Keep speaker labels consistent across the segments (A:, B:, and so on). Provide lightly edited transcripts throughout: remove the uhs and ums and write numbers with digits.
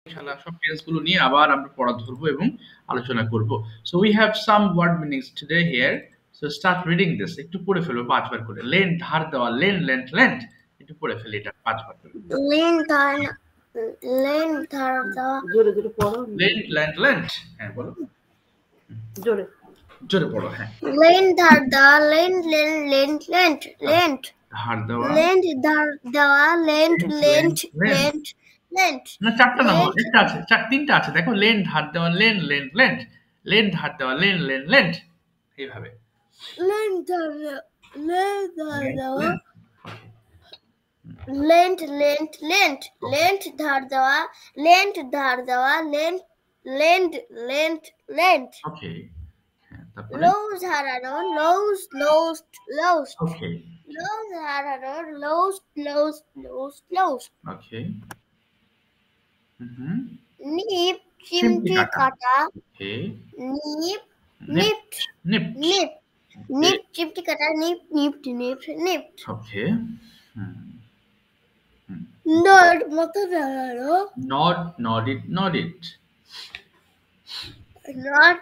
A: ইনশাআল্লাহ সব টেন্স গুলো নিয়ে আবার আমরা পড়া ধরবো এবং আলোচনা করব। So we have some word meanings today here. So start reading this. একটু পড়ে ফেলো 5 বার করে। লেন ধার দেওয়া, লেন লেন্ট লেন্ট। একটু পড়ে ফেলি এটা 5 বার করে।
B: লেন ধার দেওয়া,
C: জোরে জোরে পড়ো।
A: Lent lent lent. হ্যাঁ বলো।
C: জোরে
A: জোরে পড়ো হ্যাঁ।
B: লেন ধার দেওয়া, লেন্ট লেন্ট লেন্ট
A: ধার দেওয়া,
B: লেন্ট ধার দেওয়া, লেন্ট লেন্ট লেন্ট
A: না চারটা না, একটা আছে, তিনটা আছে দেখো। লেন ধার দেওয়া, লেন লেন্ট লেন্ট। লেন ধার দেওয়া, লেন লেন লেন্ট। এইভাবে
B: লেন ধার দেওয়া, লেন্ট লেন্ট ধার দেওয়া, লেন্ট ধার দেওয়া, লেন্ট
A: ওকে। হ্যাঁ তারপরে
B: লোজ হারানো, লোজ
A: ওকে
B: লোজ হারানো, লোজ
A: ওকে।
B: নিপ চিমটি কাটা,
A: ওকে।
B: নিপ
A: নিপ নিপ
B: নিপ নিপ চিমটি কাটা, নিপ
A: ওকে।
B: নড মাথা নাড়ানো,
A: নড নট ইট
B: নট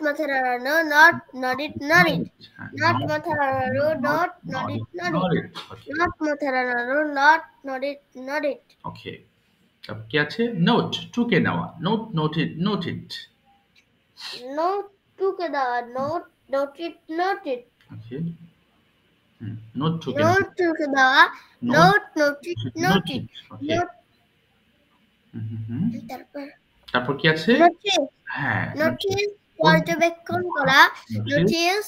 B: মাথা নাড়ানো, নট মাথা নাড়ানো, নট মাথা নাড়ানো, নট
A: ওকে। তারপর কি আছে? নোট টুকে নেওয়া, নোট নোটেড
B: টুকে দেওয়া, নোটেড
A: ওকে। নোট টুকে
B: দেওয়া, নোটেড
A: ওকে। তারপর কি আছে? হ্যাঁ
B: নোটিস পর্যবেক্ষণ করা, নোটিস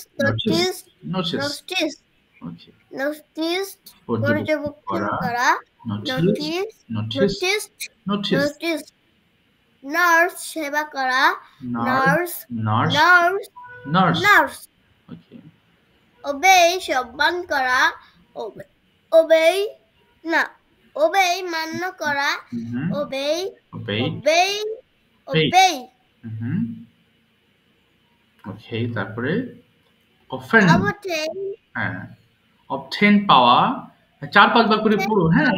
B: পর্যবেক্ষণ করা, নোটিস নার্স সেবা করা, নার্স
A: ওকে।
B: ওবেই সম্মান করা, ওবেই মান্য করা, ওবেই
A: ওকে। তারপরে অফেন্ড, হ্যাঁ অবটেন পাওয়া। 4-5 বার করে পড়ো হ্যাঁ,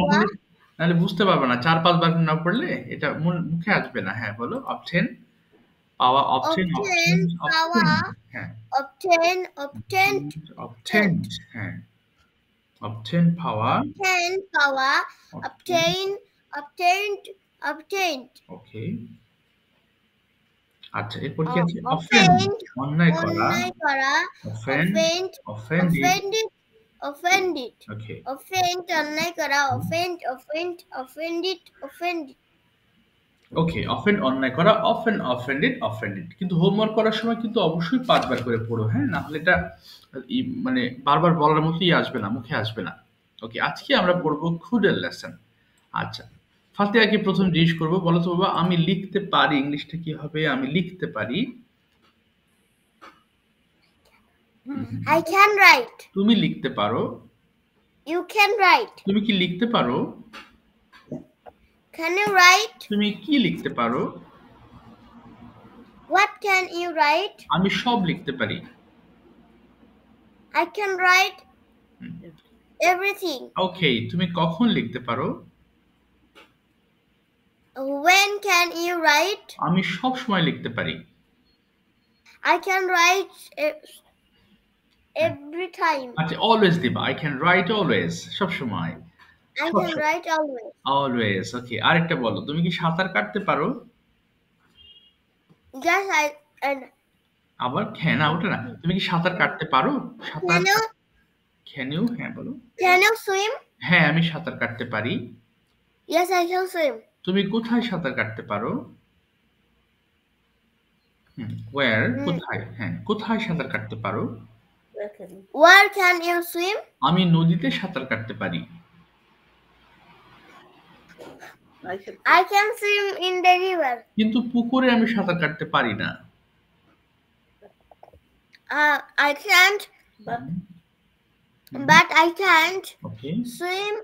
A: নাহলে বুঝতে পারবে না। 4-5 বার না পড়লে এটা মুখে আসবে না। হ্যাঁ বলো। অবটেন পাওয়া, অবটেন
B: পাওয়া,
A: হ্যাঁ
B: অবটেন
A: হ্যাঁ অবটেন পাওয়া,
B: obtained
A: ওকে। আচ্ছা এরপর কি আছে? অফেন্ড অন্যায় করা,
B: offended
A: ওকে।
B: offend অন্যায় করা, offended
A: ওকে। অফেন্ড অন্যায় করা, অফেন্ডেড। কিন্তু হোমওয়ার্ক করার সময় কিন্তু অবশ্যই 5 বার করে পড়ো হ্যাঁ, না হলে এটা মানে বারবার বলার মতোই আসবে না, মুখে আসবে না। ওকে। আজকে আমরা পড়বো খুডের লেসন। আচ্ছা ফাতিহাকে প্রথম জিজ্ঞেস করবো, বলো তো বাবা আমি লিখতে পারি ইংলিশটা কি হবে? আমি লিখতে পারি।
B: I can write.
A: তুমি লিখতে পারো।
B: You can write.
A: তুমি কি লিখতে পারো?
B: Can you write?
A: তুমি কি লিখতে পারো?
B: What can you write?
A: আমি সব লিখতে পারি।
B: I can write everything.
A: ওকে। তুমি কখন লিখতে পারো?
B: When can you write?
A: আমি সব সময় লিখতে পারি।
B: I can write every time.
A: আচ্ছা অলওয়েজ দিবা। I can write always, সব সময়।
B: I can write always.
A: Always ওকে। আরেকটা বলো, তুমি কি সাঁতার কাটতে পারো?
B: Yes,
A: আবার can না, ওটা না। তুমি কি সাঁতার কাটতে পারো? সাঁতার can you হ্যাঁ বলো।
B: Can you swim?
A: হ্যাঁ আমি সাঁতার কাটতে পারি।
B: Yes, I can swim.
A: তুমি কোথায় সাঁতার কাটতে পারো? where কোথায়? হ্যাঁ কোথায় সাঁতার কাটতে পারো?
B: Where can you swim?
A: আমি নদীতে সাঁতার কাটতে পারি।
B: I can swim in the river.
A: কিন্তু পুকুরে আমি সাঁতার কাটতে পারি না।
B: I can't, but I can't
A: Okay.
B: swim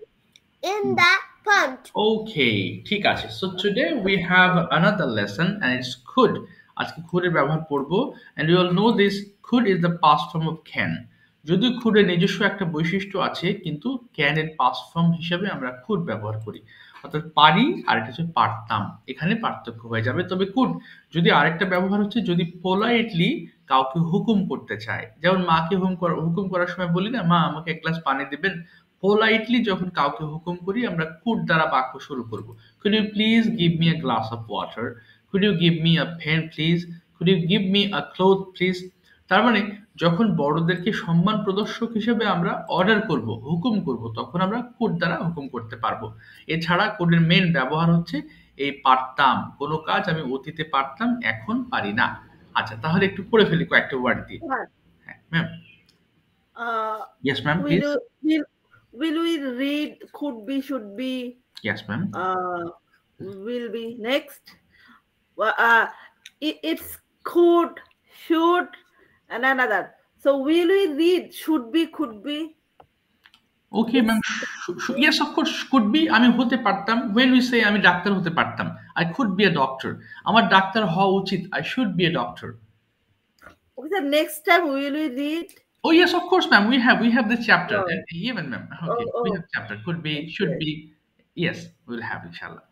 B: in the pond.
A: Okay, ঠিক আছে। So today we have another lesson and it's could. আজকে could এর ব্যবহার করব and you all know this could is the past form of can. যদিও could এর নিজস্ব একটা বৈশিষ্ট্য আছে কিন্তু can এর past form হিসেবে আমরা could ব্যবহার করি। অর্থাৎ পারি আর এটা হচ্ছে পারতাম, এখানে পার্থক্য হয়ে যাবে। তবে কুড যদি আরেকটা ব্যবহার হচ্ছে যদি পোলাইটলি কাউকে হুকুম করতে চায়, যেমন মাকে হুকুম করার সময় বলি না, মা আমাকে এক গ্লাস পানি দেবেন। পোলাইটলি যখন কাউকে হুকুম করি আমরা কুড দ্বারা বাক্য শুরু করব। Could you please give me a glass of water, could you give me a pen please, could you give me a cloth please. তার মানে যখন বড়দেরকে সম্মান প্রদর্শক হিসেবে আমরা অর্ডার করব, হুকুম করব, তখন আমরা কুড দ্বারা হুকুম করতে পারবো। এছাড়া কোডের মেন ব্যবহার হচ্ছে এই পারতাম, কোনো কাজ আমি অতীতে পারতাম এখন পারি না। আচ্ছা তাহলে একটু পড়ে ফেলি কয়েকটা ওয়ার্ড দিয়ে। হ্যাঁ ma'am. Yes ma'am please.
C: Will we read could be, should be,
A: yes ma'am.
C: will be next. It's could, should, and another. So will we read should be, could be?
A: Okay ma'am. Yes of course could be, আমি হতে পারতাম। when we say আমি doctor হতে পারতাম, I could be a doctor, আমার doctor হওয়া উচিত, I should be a doctor.
C: Okay, so next time will we read?
A: Oh yes, of course, ma'am. We have the chapter.
C: Oh.
A: Even, ma'am. Okay, we
C: Oh.
A: have chapter. Could be, should
C: Okay.
A: be. Yes, we'll have inshallah.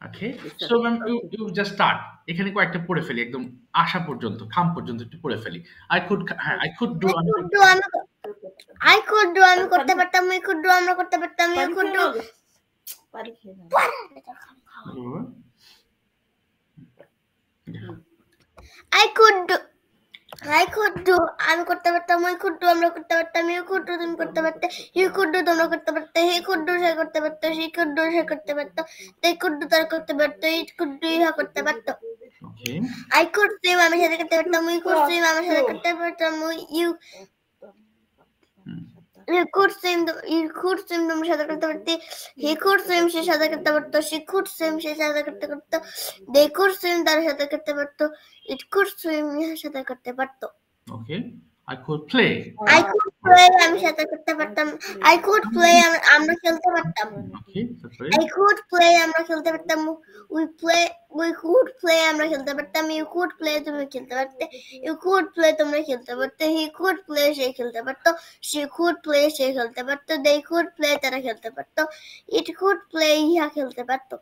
A: Okay.
C: Yes,
A: So, ma'am,
C: okay.
A: you just start. এখানে কয়েকটা পড়ে ফেলি, একদম আশা পর্যন্ত, খাম পর্যন্ত একটু পড়ে ফেলি। I could do.
B: I could do আমি করতে পারতাম, we could do আমরা করতে পারতাম, you could do I could do আমি করতে পারতাম, we could do আমরা করতে পারতাম, you could do তুমি করতে পারতে, you could do তোমরা করতে পারতে, he could do সে করতে পারতো, she could do সে করতে পারতো, they could do তারা করতে পারতো, it could do ইহা করতে পারতো।
A: Okay.
B: I could swim আমি সাথে করতে পারতাম, we could swim আমার সাথে করতে পারতাম, you could swim তুমি সাঁতার করতে পারতে, he could swim সে সাঁতার করতে পারতো, she could swim সে সাঁতার করতে পারতো, they could swim তারা সাঁতার করতে পারতো, it could swim ইহা সাঁতার করতে পারতো।
A: Okay. I could play.
B: I could play আমি সাঁতার করতে পারতাম, I could play আমরা খেলতে পারতাম,
A: Okay, that's right.
B: I could play আমরা খেলতে পারতাম, we could play আমরা খেলতে পারতাম, you could play তুমি খেলতে পারতে, you could play তোমরা খেলতে পারতে, he could play সে খেলতে পারতো, she could play সে খেলতে পারতো, they could play তারা খেলতে পারতো, it could play ইহা খেলতে পারতো।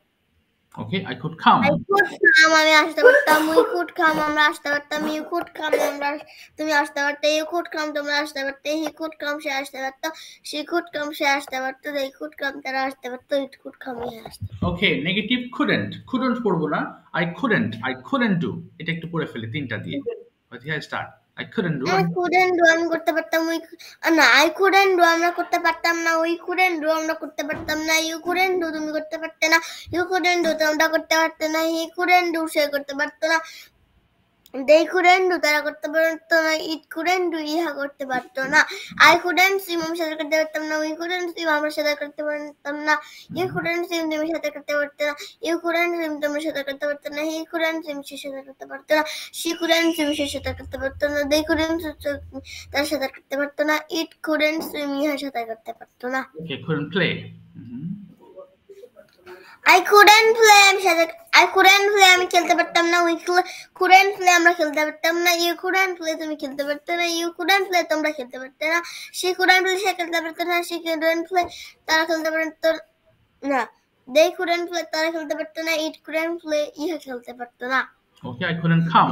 A: Okay, I could come.
B: I could come আমি আসতে পারতাম, we could come আমরা আসতে পারতাম, you could come তুমি আসতে পারতে, you could come তোমরা আসতে পারতে, he could come সে আসতে পারতো, she could come সে আসতে পারতো, they could come তারা আসতে পারতো, it could come ইহা আসতে।
A: Okay, negative couldn't পড়বো না। I couldn't do, এটা একটু পড়ে ফেলি তিনটা দিয়ে। But here I start. I couldn't do.
B: I couldn't do আমি করতে পারতাম, না I couldn't do আমরা করতে পারতাম না, we couldn't do আমরা করতে পারতাম না, you couldn't do তুমি করতে পারতে না, you couldn't do তোমরা করতে পারতে না, he couldn't do সে করতে পারতো না, they couldn't do তারা করতে পারতো না, it couldn't do ইহা করতে পারতো না, I couldn't swim আমি সাঁতার করতে পারতাম না, we couldn't swim আমরা সাঁতার করতে পারতাম না, you couldn't swim তুমি সাঁতার করতে পারতে না, you couldn't swim তোমরা সাঁতার করতে পারতো না, he couldn't swim সে সাঁতার করতে পারতো না, she couldn't swim সে সাঁতার করতে পারতো না, they couldn't swim তারা সাঁতার করতে পারতো না, it couldn't swim ইহা সাঁতার করতে পারতো না।
A: Okay, couldn't play.
B: I couldn't play আমি খেলতে পারতাম না, we couldn't play আমরা খেলতে পারতাম না, you couldn't play তুমি খেলতে পারতে না, you couldn't play তোমরা খেলতে পারতে না, she couldn't play সে খেলতে পারতো না, she couldn't play তারা খেলতে পারতো না, they couldn't play তারা খেলতে পারতো না, it couldn't play ইহা খেলতে পারতো না।
A: Okay, I couldn't come.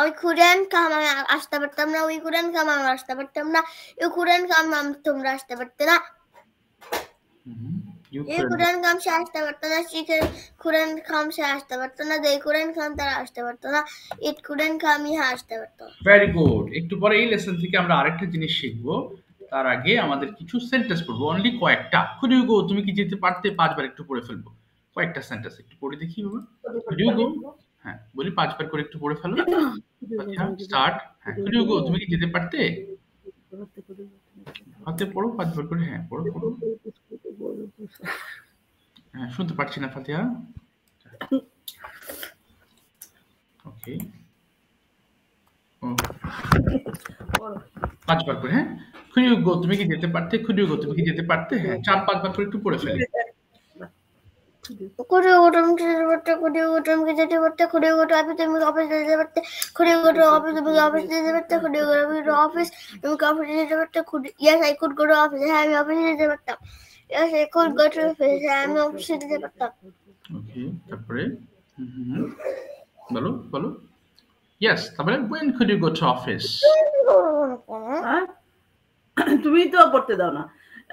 B: I couldn't come আমি আসতে পারতাম না, we couldn't come আমরা আসতে পারতাম না, you couldn't come তোমরা আসতে পারতে না,
A: You
B: you couldn't come সে আসতে পারতো না, she couldn't come সে আসতে পারতো না, they couldn't come তারা আসতে পারতো না, it couldn't come ইহা আসতে পারতো।
A: Very good. একটু পরে এই লেসন থেকে আমরা আরেকটা জিনিস শিখবো, তার আগে আমাদের কিছু সেন্টেন্স পড়বো, অনলি কয়েকটা। could you go তুমি কি যেতে পারতে, পাঁচবার একটু পড়ে ফেলবো কয়েকটা সেন্টেন্স, একটু পড়ে দেখি বাবা। could you go, হ্যাঁ বলি পাঁচবার করে একটু পড়ে ফেলো। আচ্ছা স্টার্ট। হ্যাঁ could you go তুমি কি যেতে পারতে, হাতে পড়ো পাঁচবার করে। হ্যাঁ পড়ো। হ্যাঁ শুনতে পাচ্ছি না ফাতিহা। ওকে পাঁচবার করে। হ্যাঁ could you go তুমি কি যেতে পারতে, could you go তুমি কি যেতে পারতে। হ্যাঁ চার পাঁচবার করে একটু পড়ে ফেলি।
B: could you go তুমি কি যেতে পারতে, could you go তুমি কি যেতে পারতে, could you go to office তুমি অফিস যেতে পারতে, could you go to office তুমি অফিস যেতে পারতে, could you go to office তুমি অফিস যেতে পারতে, yes I could go to office হ্যাঁ আমি অফিসে যেতে পারতাম, Yes, I could go to office. আমি অফিসে যেতে পারতাম।
A: ওকে, তারপরে বলো বলো। ইয়েস, তারপরে when could you go to office?
C: হ্যাঁ? তুমি তো পড়তে দাও না।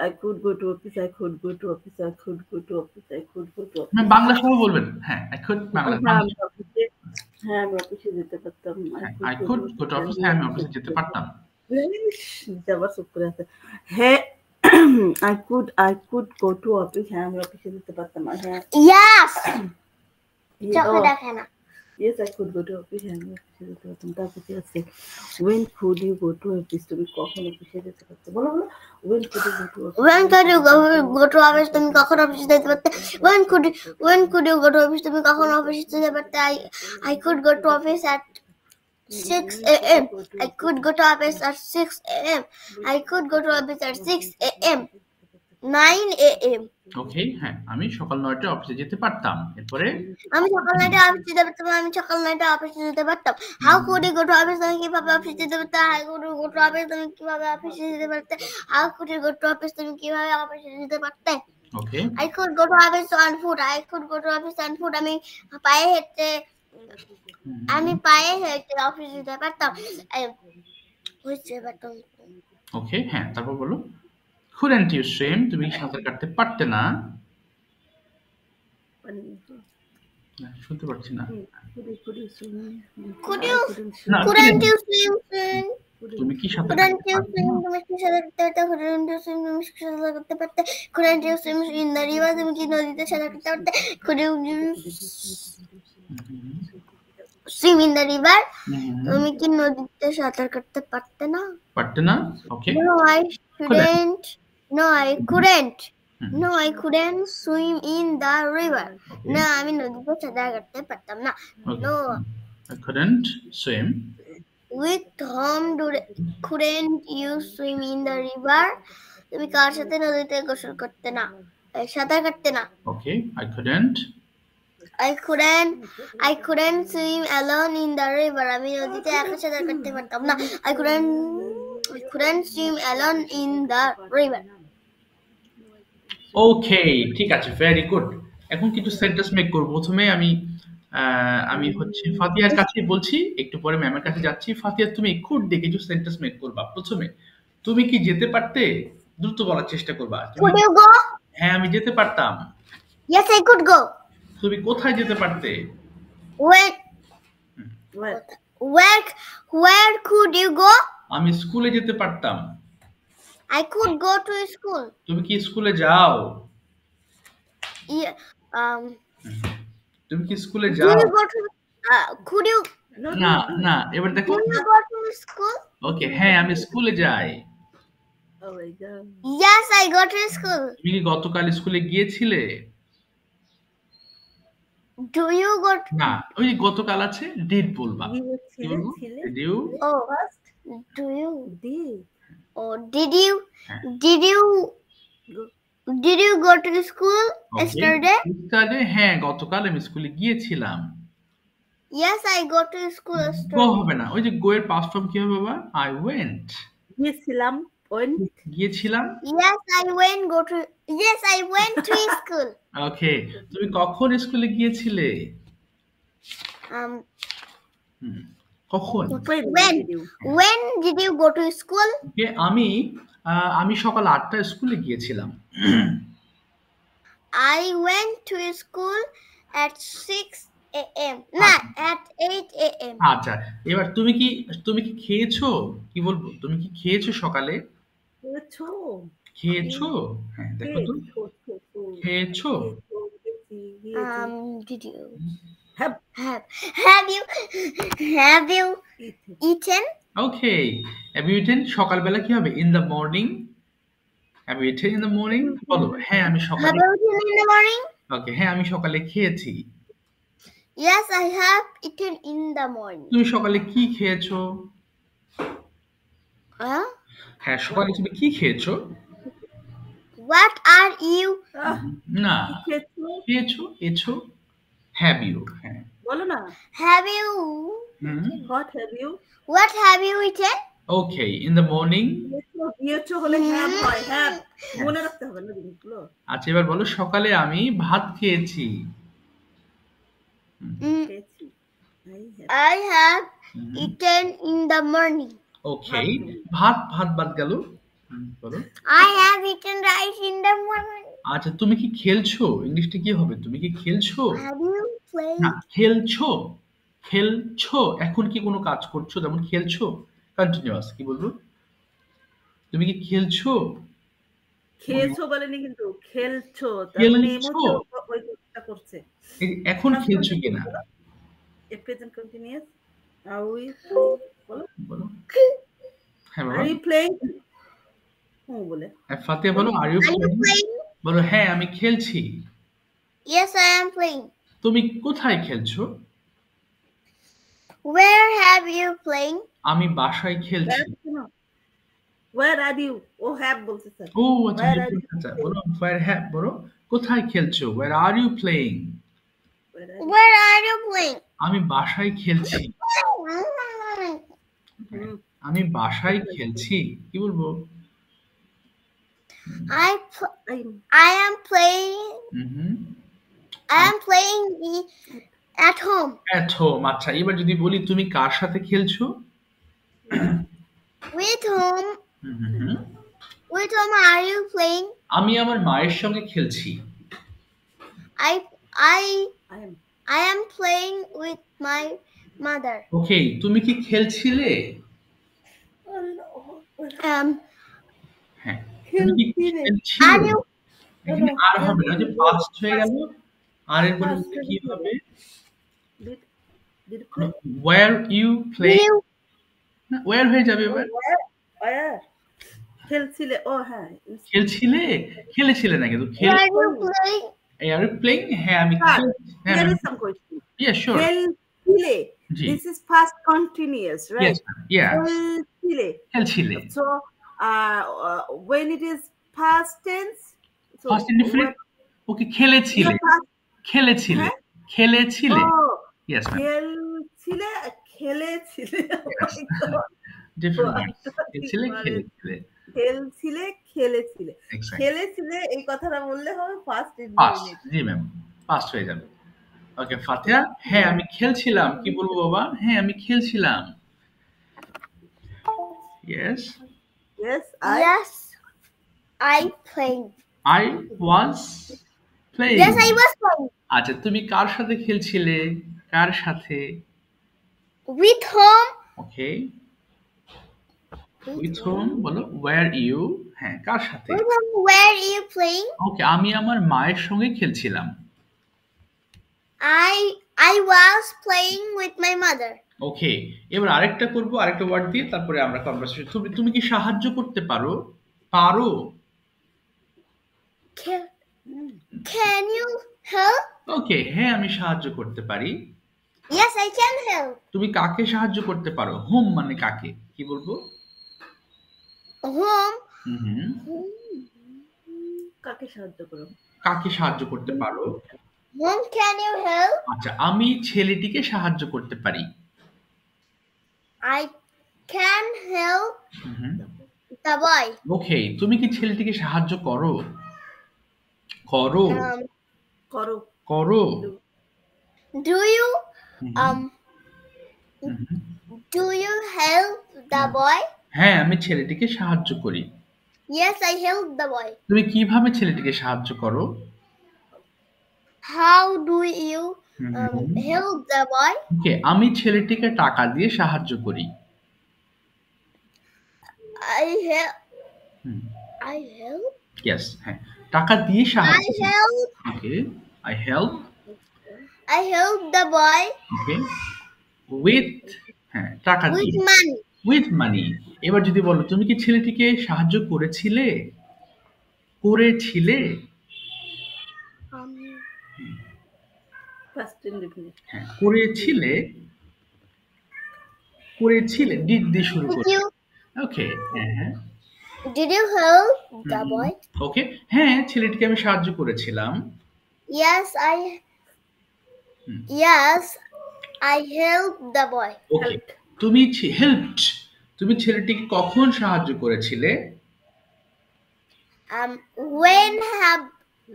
C: I could go to office, I could go to office, I could go to office, I could go to office.
A: Bangla সহ বলবেন। হ্যাঁ, I could বাংলা।
C: হ্যাঁ, আমি অফিসে যেতে পারতাম।
A: I could go to office, হ্যাঁ আমি অফিসে যেতে পারতাম।
C: যাবার চুপ করে আছে। হ্যাঁ, I could go to office, হ্যাঁ আমি অফিসে যেতে পারতাম। হ্যাঁ।
B: Yes. চোখে দেখে না।
C: Yes, I could go to office, হ্যাঁ আমি অফিসে যেতে পারতাম। তারপর কি আছে? When could you go to office? তুমি কখন অফিসে যেতে পারতে? বলো বলো। When could you go to office?
B: When could you go to office? তুমি কখন অফিসে যেতে পারতে? When could you go to office? তুমি কখন অফিসে যেতে পারতে? I could go to office at 6 a.m. I could go to office at 6 a.m. I could go to office at 6 a.m. 9 a.m.
A: ওকে, হ্যাঁ আমি সকাল 9টায় অফিসে যেতে পারতাম। এরপরে
B: আমি সকাল 9টায় অফিসে যেতে পারতাম। আমি সকাল 9টায় অফিসে যেতে পারতাম। How could you go to office? তুমি কিভাবে অফিসে যেতে পারতে? How could you go to office? তুমি কিভাবে অফিসে যেতে পারতে? How could you go to office? তুমি কিভাবে অফিসে যেতে পারতে?
A: ওকে,
B: I could go to office on foot. I could go to office on foot. আমি পায়ে হেঁটে অফিসে যেতে পারতাম।
A: ওকে, হ্যাঁ তারপর বলো। couldn't you swim? তুমি সাঁতার কাটতে পারতে না? শুনতে পাচ্ছি না।
B: Couldn't you swim?
A: তুমি কি সাঁতার
B: Couldn't you swim? তুমি কি সাঁতার কাটতে পারতে? Couldn't you swim? তুমি কি সাঁতার কাটতে পারতে? Couldn't you swim in the river? তুমি কি নদীতে সাঁতার কাটতে পারতে? Couldn't you swim in the river? তুমি কি নদীতে সাঁতার কাটতে পারতে না?
A: পারতে না? ওকে,
B: No, I shouldn't. No, I couldn't. No, I couldn't swim in the river. না, আমি নদীতে সাঁতার কাটতে পারতাম না। No.
A: I couldn't swim.
B: With whom couldn't you swim in the river? তুমি কার সাথে নদীতে গোসল করতে না? সাঁতার কাটতে না।
A: Okay, I couldn't
B: swim alone in the river. আমি নদীতে একা সাঁতার কাটতে পারতাম না। I couldn't swim alone in the river.
A: ওকে, ঠিক আছে, ভেরি গুড। এখন কিছু সেন্টেন্স মেক করব। প্রথমে আমি হচ্ছে ফাতিহার কাছে বলছি, একটু পরে ম্যামের কাছে যাচ্ছি। ফাতিহা তুমি কুড দিয়ে কিছু সেন্টেন্স মেক করবা। প্রথমে তুমি কি যেতে পারতে? দ্রুত বলার চেষ্টা করবা।
B: Could you go?
A: হ্যাঁ আমি যেতে পারতাম।
B: Yes, I could go.
A: তুমি কোথায় যেতে পারতে?
B: Where could you go?
A: আমি স্কুলে যেতে পারতাম।
B: I could go to school.
A: তুমি কি স্কুলে যাও?
B: Yeah,
A: তুমি কি স্কুলে
B: do
A: যাও?
B: you go to could you
A: না না, এবার দেখো।
B: do you go to school?
A: ওকে, হ্যাঁ আমি স্কুলে যাই।
C: Oh my God.
B: Yes, I go to school.
A: তুমি কি গতকাল স্কুলে গিয়েছিলে?
B: Do you go to
A: না, ওই যে গতকাল আছে, ডিড বলবা। কি বলবো? Did you?
B: Oh, do you?
C: Did.
B: Oh, did you
A: হ্যাঁ।
B: did you go to school yesterday?
A: Yesterday, হ্যাঁ গতকাল আমি স্কুলে গিয়েছিলাম।
B: Yes, I go to school
A: go
B: yesterday.
A: হবে না, ওই যে গো এর পাস্ট ফর্ম কি হবে বাবা? I went.
C: গিয়েছিলাম।
A: গিয়েছিলাম।
B: Yes, I went to school.
A: ওকে, তুমি কখন স্কুলে গিয়েছিলে? কখন?
B: When did you go to school?
A: ওকে, আমি সকাল 8টায় স্কুলে গিয়েছিলাম।
B: I went to school at 6 a.m. না, at 8 a.m.
A: আচ্ছা, এবার তুমি কি খেয়েছো? কি বলবো? তুমি কি খেয়েছো সকালে? খেয়েছো? হ্যাঁ দেখো তো। খেয়েছো?
B: Did you have you eaten?
A: Okay, have you eaten? সকালবেলা কি হবে? In the morning. Have you eaten in the morning? বলো, হ্যাঁ আমি
B: Have
A: সকালে।
B: you eaten in the morning?
A: ওকে, হ্যাঁ আমি সকালে খেয়েছি।
B: Yes, I have eaten in the morning.
A: তুমি সকালে কি খেয়েছো?
B: Huh?
A: হ্যাঁ, সকালে তুমি কি খেয়েছো?
B: What are you?
A: না, খেয়েছো, এছো, have you, হ্যাঁ।
C: বলো না।
B: Have you?
C: What have you?
B: What have you eaten?
A: Okay, in the morning.
C: দিয়েছো হলে হ্যাভ হয়, হ্যাভ মনে রাখতে হবে না জিনিসগুলো।
A: আচ্ছা, এবার বলো সকালে আমি ভাত খেয়েছি।
B: Mm,
C: খেয়েছি,
B: I have eaten in the morning.
A: ওকে, ভাত ভাত বাদ গেল। বলো।
B: I have eaten rice in the morning.
A: আচ্ছা, তুমি কি খেলছো? ইংলিশটা কি হবে? তুমি কি খেলছো?
B: Have you played?
A: না, খেলছো। খেলছো। এখন কি কোনো কাজ করছো? যেমন খেলছো। কন্টিনিউয়াস কি বলবো? তুমি কি খেলছো?
C: খেয়েছো বলেনি কিন্তু খেলছো, তার মানে এই
A: খেলছো।
C: মুহূর্তে ওই কাজটা করছে।
A: এখন
C: Past
A: খেলছো
C: continuous
A: কিনা?
C: বলো, present continuous, are we বলো,
A: বলো। হ্যাঁ বাবা।
C: are you playing, বলে
A: হ্যাঁ, ফাতিহা বলো, are you
B: Are you
A: playing?
B: playing?
A: বলো হ্যাঁ আমি খেলছি।
B: Yes, I am playing.
A: তুমি কোথায় খেলছো?
B: Where have you playing?
A: আমি বাসায় খেলছি।
C: where are you, ও হ্যাভ বলছে স্যার,
A: ও আচ্ছা,
C: where
A: হ্যাঁ,
C: are you
A: আচ্ছা
C: playing?
A: বলো হ্যাঁ বলো কোথায় খেলছো? Where are you playing?
C: Where are you?
B: Where are you playing?
A: আমি বাসায় খেলছি।
C: হুম,
A: আমি বাসায় খেলছি। কি বলবো?
B: I am playing.
A: Hmm.
B: I am playing at home.
A: At home, আচ্ছা, এবার যদি বলি তুমি কার সাথে খেলছো?
B: With whom?
A: Hmm.
B: With whom are you playing?
A: আমি আমার মায়ের সঙ্গে খেলছি।
B: I
C: I am
B: I am playing with my mother.
A: ওকে, তুমি কি খেলছিলে? হ্যাঁ, তুমি কি
C: খেলছিলে,
A: খেলছিলে?
B: Are you
A: এখানে আর হবে না, ওই যে পাস্ট হয়ে গেল। আর এর
C: Past
A: পরিবর্তে কি হবে?
C: did play,
A: Where you play?
B: you
A: না, where হয়ে যাবে এবার।
C: where খেলছিলে, ও হ্যাঁ,
A: খেলছিলে? খেলেছিলে না কিন্তু খেল।
B: are you playing?
A: Are you playing? হ্যাঁ আমি
C: Sir,
A: খেলছি। হ্যাঁ
C: here
A: আমি-
C: is some question.
A: Yeah, sure.
C: খেলছিলে,
A: G.
C: this is past continuous,
A: Yes,
C: right?
A: ma'am. Yeah.
C: খেলছিলে,
A: খেলছিলে।
C: so when it is past tense, so
A: Past indefinite? ওকে, খেলেছিলে। খেলেছিলে।
C: হ্যাঁ?
A: খেলেছিলে।
C: oh
A: Yes, ma'am.
C: খেলছিলে, খেলেছিলে, oh
A: Yes.
C: my God.
A: Different words.
C: What
A: খেলছিলে,
C: is
A: খেলেছিলে।
C: খেলছিলে, খেলেছিলে,
A: Exactly.
C: খেলেছিলে এই কথাটা বললে হবে first
A: Past.
C: Indefinite.
A: জি ma'am. Past হয়ে যাবে। ওকে, ফাতিহা। হ্যাঁ আমি খেলছিলাম। কি বলবো বাবা? হ্যাঁ আমি খেলছিলাম। Yes.
C: Yes,
B: Yes, I playing.
A: I was playing.
B: Yes, I was playing.
A: আচ্ছা, তুমি কার সাথে খেলছিলে? কার সাথে?
B: With whom?
A: Okay. With whom? বলো where you? হ্যাঁ, কার সাথে?
B: With whom? Where are you playing?
A: ওকে, আমি আমার মায়ের সঙ্গে খেলছিলাম।
B: I was playing with my mother.
A: ওকে, এবার আরেকটা করব, আরেকটা ওয়ার্ড দিয়ে তারপরে আমরা কনভারসেশন। তুমি কি সাহায্য করতে পারো? পারো?
B: Can you help?
A: ওকে, হ্যাঁ আমি সাহায্য করতে পারি।
B: Yes, I can help.
A: তুমি কাকে সাহায্য করতে পারো? হোম মানে কাকে? কি বলবো?
B: Whom?
A: হুম।
C: কাকে সাহায্য করো?
A: কাকে সাহায্য করতে পারো?
B: Whom can you help?
A: আচ্ছা, আমি ছেলেটিকে সাহায্য করতে পারি।
B: I can help
A: hmm.
B: the boy.
A: ওকে, তুমি কি ছেলেটিকে সাহায্য করো? করো।
C: করো,
A: করো।
B: Do you
A: hmm.
B: do you help the boy?
A: হ্যাঁ, আমি ছেলেটিকে সাহায্য করি।
B: Yes, I help the boy.
A: তুমি কিভাবে ছেলেটিকে সাহায্য করো?
B: How do you
A: hmm.
B: help the boy?
A: ওকে, আমি ছেলেটিকে টাকা দিয়ে সাহায্য করি।
B: I help.
A: Hmm.
B: I help.
A: Yes, হ্যাঁ, টাকা দিয়ে সাহায্য
B: I
A: করি।
B: help.
A: Okay, I help.
B: I help the boy
A: okay, with, হ্যাঁ, টাকা
B: with
A: দিয়ে।
B: money.
A: with money. এবার যদি বলো তুমি কি ছেলেটিকে সাহায্য করেছিলে? করেছিলে?
C: First indefinite.
A: হ্যাঁ, করেছিলে। করেছিলে, ডিড দিয়ে শুরু
B: Did
A: করে।
B: you
A: ওকে, হ্যাঁ হ্যাঁ।
B: did you help the boy?
A: ওকে, হ্যাঁ ছেলেটিকে আমি সাহায্য করেছিলাম।
B: Yes, Yes, I helped the boy.
A: ওকে, তুমি হেল্পড। তুমি ছেলেটিকে কখন সাহায্য করেছিলে?
B: When have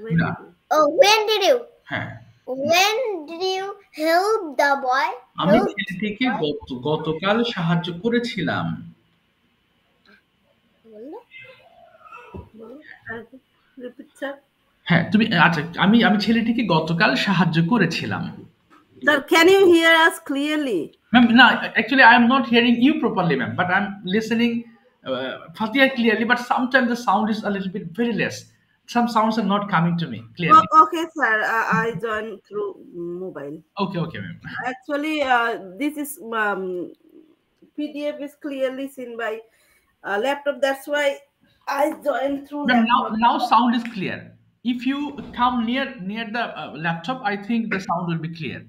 C: When
A: না।
C: did you?
B: oh when did you
A: হ্যাঁ,
B: when did you help the boy?
A: আমি
B: Help
A: ছেলেটিকে
B: the boy?
A: গতকাল সাহায্য করেছিলাম।
B: বললো?
C: বলো, আরেকবার repeat, sir.
A: হ্যাঁ, তুমি আচ্ছা আমি ছেলেটিকে গতকাল সাহায্য করেছিলাম।
C: Sir, can you hear us clearly?
A: Ma'am, no, actually I am not hearing you properly, ma'am, but I'm listening Fatia clearly, but sometimes the sound is a little bit very less. Some sounds are not coming to me clearly.
C: Okay, sir. I joined through mobile.
A: Okay, ma'am.
C: Actually, this is PDF is clearly seen by laptop. That's why I joined through
A: Ma'am,
C: laptop.
A: now sound is clear. If you come near the laptop, I think the sound will be clear.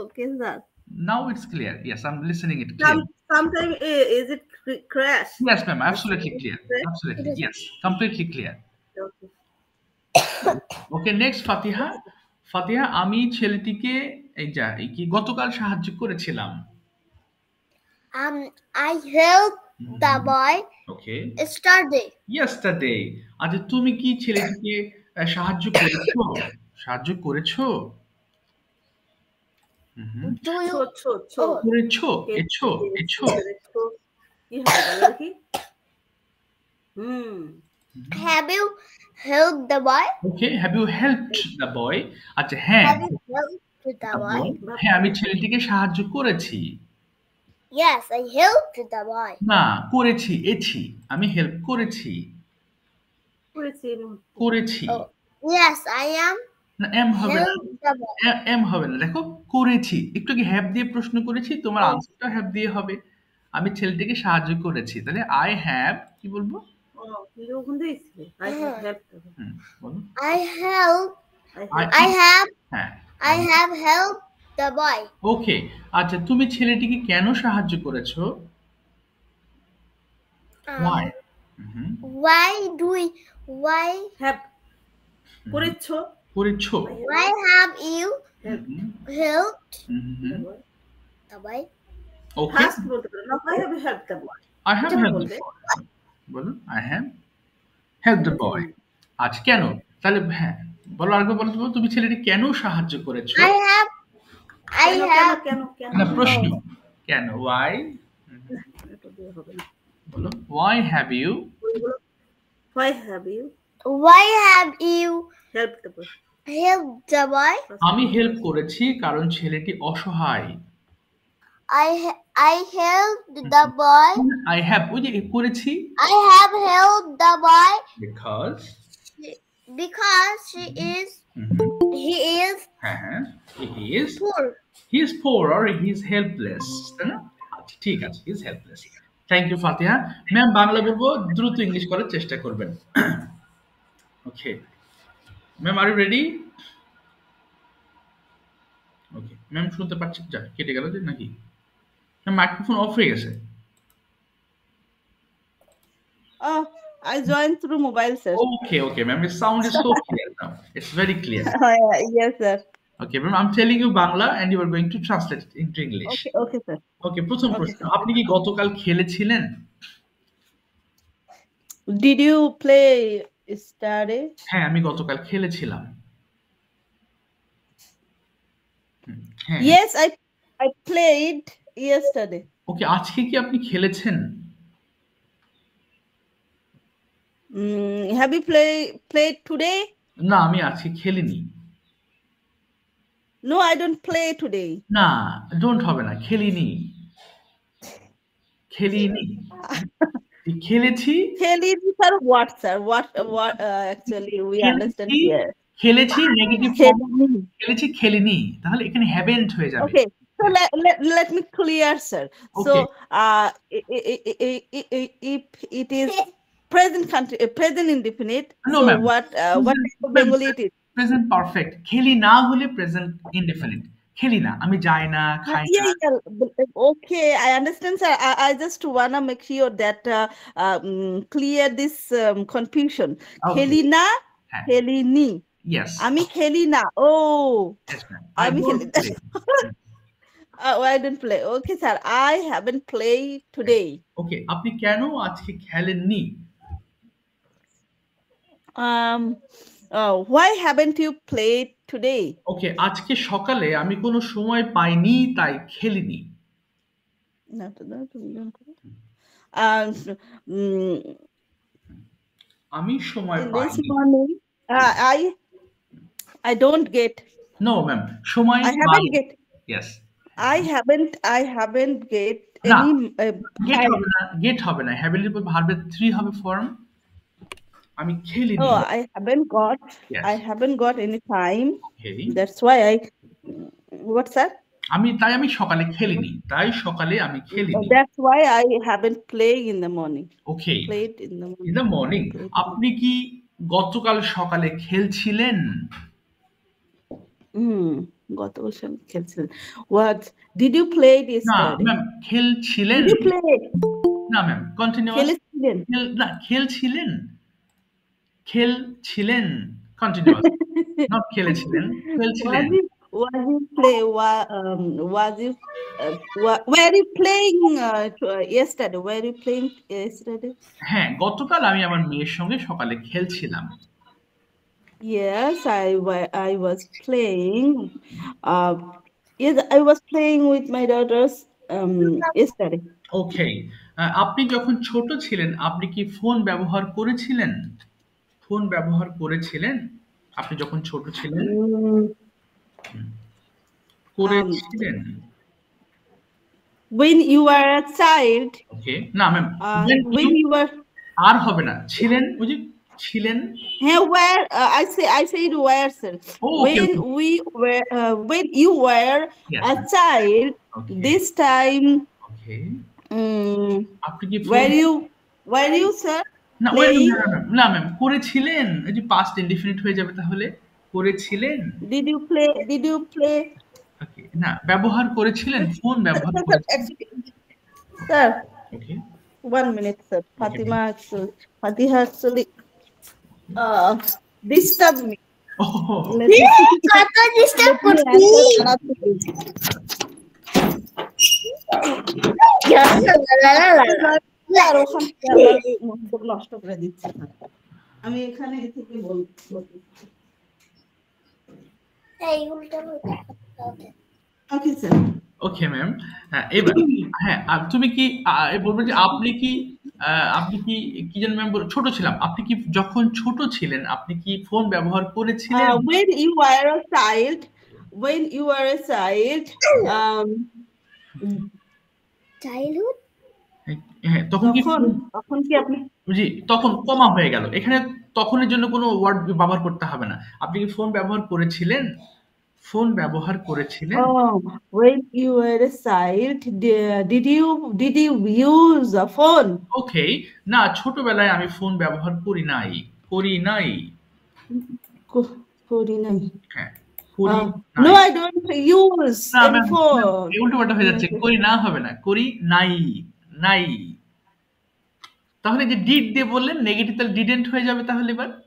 C: Okay, sir.
A: Now it's clear. Yes, I'm listening it clearly.
C: Sometimes is it crash?
A: Yes, ma'am, absolutely clear. Absolutely, yes, completely clear.
C: Okay.
A: Okay, next ফাতিহা। ফাতিহা, আমি ছেলেটিকে এই কি গতকাল সাহায্য করেছিলাম।
B: I helped the boy
A: Okay,
B: yesterday.
A: yesterday. আচ্ছা, তুমি কি ছেলেটিকে সাহায্য করেছো? সাহায্য করেছো? হুম,
B: Do you
C: Cho.
A: করেছো? এছো?
C: কি হবে বলো দেখি?
B: have you helped the boy?
A: Okay, have you helped the boy? আচ্ছা, হ্যাঁ,
B: Have you helped the boy?
A: হ্যাঁ, আমি ছেলেটিকে সাহায্য করেছি।
B: Yes, I helped the boy.
A: না, করেছি, এছি। আমি হেল্প করেছি। করেছি।
B: Oh, yes, I am
A: না, এম হবে না।
B: helped the boy.
A: এম হবে না। দেখো, করেছি। একটু কি হ্যাভ দিয়ে প্রশ্ন করেছি, তোমার আনসারটা হ্যাভ দিয়ে হবে। আমি ছেলেটিকে সাহায্য করেছি। তাহলে আই হ্যাভ কি বলবো?
C: I have helped.
A: বলো।
B: I helped.
A: I
B: I
A: হ্যাঁ।
B: have helped the boy.
A: ওকে। আচ্ছা, তুমি ছেলেটিকে কেন সাহায্য করেছো? Why?
B: Why do we? Why?
C: Have করেছো?
A: করেছো।
B: Why have you helped
A: hmm.
B: the boy?
A: Okay.
C: First বলতে পারো না, I have helped the boy.
A: I have helped the boy. বলো, I have helped the boy. আচ্ছা, কেন? তাহলে হ্যাঁ, বলো, আরেকবার বলো তো, তুমি ছেলেটি কেন সাহায্য করেছো?
B: I have.
C: কেন
A: না, প্রশ্ন। কেন? Why? বলো, why have you
C: Why have you helped the boy?
B: helped the boy?
A: আমি হেল্প করেছি কারণ ছেলেটি অসহায়।
B: I helped the boy.
A: I have, ওই যে করেছি।
B: I have helped the boy
A: because
B: he is
A: হ্যাঁ,
B: poor.
A: he is poor or he is helpless, তাই না? আচ্ছা, ঠিক আছে, he is helpless. Thank you Fatiha. Ma'am, Bangla বলবো, দ্রুত ইংলিশ করার চেষ্টা করবেন। Okay ma'am, are you ready? Okay ma'am, শুনতে পাচ্ছি? যা কেটে গেল যে নাকি? ম্যাম, মাইক্রোফোন অফ হয়ে গেছে।
C: Oh, I joined through mobile, sir.
A: Okay, ma'am. Your sound is so clear now. It's very clear.
C: Yes, sir.
A: Okay, ma'am. I'm telling you Bangla, and you are going to translate it into English.
C: Okay, sir.
A: Okay, প্রথম প্রশ্ন, আপনি কি গতকাল খেলেছিলেন?
C: Did you play yesterday?
A: হ্যাঁ, আমি গতকাল খেলেছিলাম। হ্যাঁ।
C: Yes, I played yesterday.
A: ওকে, আজকে কি আপনি খেলেছেন?
C: Have you played today?
A: না, আমি আজকে খেলিনি।
C: No, I don't play today.
A: না, ডোন্ট হবে না, খেলিনি। খেলিনি। খেলেছি।
C: খেলিনি, sir. What, sir? What? Actually, we understand here.
A: খেলেছি নেগেটিভ ফর্ম। খেলেছি, খেলিনি। তাহলে এখানে হ্যাভেন্ট হয়ে যাবে।
C: Okay. So let me clear, sir.
A: Okay.
C: So if it is present indefinite,
A: No,
C: so
A: ma'am.
C: what Bengali it is?
A: Present perfect. খেলি না হলে present indefinite. খেলি না, আমি যাই না, খাই না।
C: Yeah. Okay, I understand, sir. I just wanna make sure that clear this confusion.
A: Okay.
C: খেলি না,
A: হ্যাঁ।
C: খেলিনি।
A: Yes.
C: আমি খেলি না। Oh.
A: Yes, ma'am.
C: আমি খেলি না। I didn't play. Okay, sir. I haven't played today.
A: ওকে, আপনি কেন আজকে খেলেননি?
C: Why haven't you played today?
A: ওকে, আজকে সকালে আমি কোনো সময় পাইনি তাই খেলিনি।
C: না তো না, তুমি don't করো। Um, mm,
A: আমি সময়
C: in this
A: পাইনি।
C: morning, I don't get.
A: No ma'am, সময়
C: I
A: পাই।
C: haven't get.
A: Yes.
C: I haven't get
A: না,
C: any.
A: Get
C: Time.
A: হবে না, গেট হবে না। হ্যাভ এর উপর ভার্বের 3 হবে ফর্ম। আমি খেলিনি।
C: Oh, I haven't got.
A: Yes.
C: I haven't got any time.
A: Okay.
C: That's why what's that?
A: আমি সকালে খেলিনি। তাই সকালে আমি খেলিনি।
C: That's why I haven't played in the morning.
A: Okay.
C: Played in the morning.
A: In the morning.
C: Played in the-
A: আপনি কি গতকাল সকালে খেলছিলেন?
C: গতকাল সকালে খেলছিলেন। What? Did you play
A: না
C: yesterday?
A: ম্যাম, খেলছিলেন।
C: Did you play?
A: না ম্যাম, কন্টিনিউয়াস।
C: খেলেছিলেন?
A: না, খেলছিলেন। খেলছিলেন। কন্টিনিউয়াস। নট খেলেছিলেন, খেলছিলেন।
C: Was you play? Was you? Were you playing yesterday? Were you playing yesterday?
A: হ্যাঁ, গতকাল আমি আমার মেয়ের সঙ্গে সকালে খেলছিলাম।
C: Yes, I was playing. Yes, I was playing with my daughters yesterday.
A: ওকে। আপনি যখন ছোট ছিলেন আপনি কি ফোন ব্যবহার করেছিলেন? ফোন ব্যবহার করেছিলেন? আপনি যখন ছোট ছিলেন? করেছিলেন।
C: When you were a child.
A: ওকে। না ম্যাম,
C: when you were.
A: আর হবে না। ছিলেন, ওই যে ছিলেন।
C: হ্যাঁ, where I said where, sir. When we were when you were a child.
A: Okay.
C: This time.
A: Okay. আপনি কি
C: were you sir?
A: না ম্যাম, করেছিলেন। এই যে past indefinite হয়ে যাবে তাহলে। করেছিলেন।
C: Did you play?
A: ওকে। না, ব্যবহার করেছিলেন, ফোন ব্যবহার করেছিলেন।
C: Sir.
A: Okay.
C: 1 minute, sir. Fatiha actually disturb me.
B: কত ডিস্টার্ব করছি।
C: নষ্ট করে দিচ্ছে। আমি এখানে থেকে বলছি। ওকে স্যার।
A: Okay ma'am. এবার হ্যাঁ, তুমি কি বলবেন যে আপনি কি যেন ম্যাম ছোট ছিলাম। আপনি কি যখন ছোট ছিলেন আপনি কি ফোন ব্যবহার করেছিলেন?
C: When you were a child.
B: Childhood.
A: হ্যাঁ, তখন কি
C: আপনি
A: জি, তখন কমা হয়ে গেল। এখানে তখনের জন্য কোনো ওয়ার্ড ব্যবহার করতে হবে না। আপনি কি ফোন ব্যবহার করেছিলেন? ফোন ব্যবহার করেছিলেন?
C: When you were a child, did you use a phone?
A: ওকে। না, ছোটবেলায় আমি ফোন ব্যবহার করি নাই। হ্যাঁ,
C: No, I don't use any phone.
A: উল্টোপাল্টা হয়ে যাচ্ছে। করি না হবে না, করি নাই। তাহলে যে ডিড দিয়ে বললেন নেগেটিভ, তাহলে ডিডেন্ট হয়ে যাবে তাহলে এবার।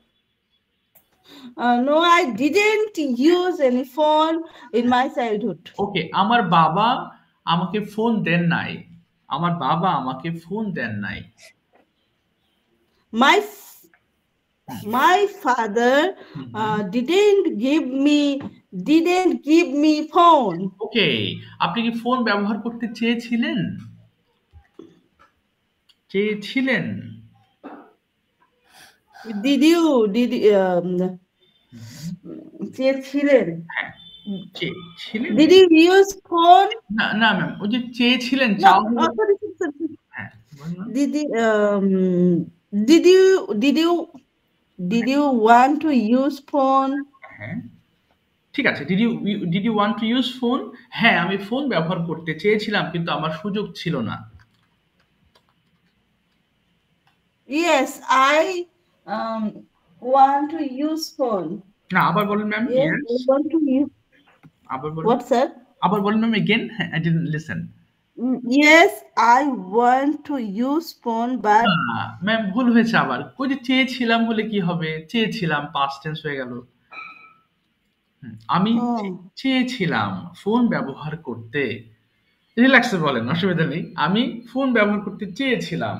C: No, I didn't use any phone in my childhood.
A: ওকে, আমার বাবা আমাকে ফোন দেন নাই।
C: My father didn't give me phone.
A: ওকে, আপনি কি ফোন ব্যবহার করতে চেয়েছিলেন?
C: চেয়েছিলেন?
A: হ্যাঁ, চেয়েছিলেন।
C: Did you use phone?
A: না ম্যাম, ওই যে চেয়েছিলেন, হ্যাঁ,
C: Did you want to use phone?
A: হ্যাঁ, ঠিক আছে। Did you want to use phone? হ্যাঁ, আমি ফোন ব্যবহার করতে চেয়েছিলাম কিন্তু আমার সুযোগ ছিল না।
C: Yes, I want to use phone.
A: না, আবার বলেন ma'am.
C: Yes, I want to use.
A: আবার বলেন।
C: What, sir?
A: আবার বলেন ma'am, again. I didn't listen.
C: Yes, I want to use phone, but
A: ma'am ভুল হয়েছে আবার। ওই যে চেয়েছিলাম বলে কি হবে? চেয়েছিলাম past tense হয়ে গেল। আমি চেয়েছিলাম ফোন ব্যবহার করতে। রিল্যাক্সে বলেন, অসুবিধা নেই। আমি ফোন ব্যবহার করতে চেয়েছিলাম।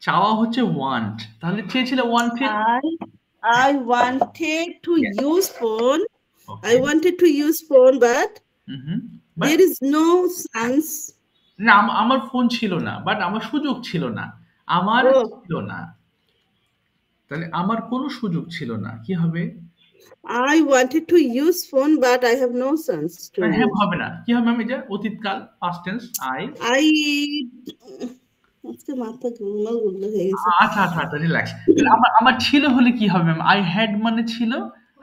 A: চাওয়া হচ্ছে ওয়ান্ট, তাহলে চেয়েছিলে wanted.
C: I wanted to use phone. I
A: okay.
C: wanted to use phone, but
A: but
C: there is no chance.
A: না, আমার ফোন ছিল না, বাট আমার সুযোগ ছিল না। আমার
C: Oh,
A: ছিল না, তাহলে আমার কোনো সুযোগ ছিল না, কি হবে?
C: I wanted to use phone, but I have no chance to
A: হ্যাঁ,
C: use.
A: হবে না, কি হবে? আমি যা অতীতকাল, পাস্ট টেন্স,
C: I আজকে মাথা গোলমাল গোলমাল হয়ে গেছে।
A: আচ্ছা আচ্ছা আচ্ছা, রিল্যাক্স। তাহলে আমার আমার ছিল হলে কি হবে ম্যাম? আই হ্যাড মানে ছিল,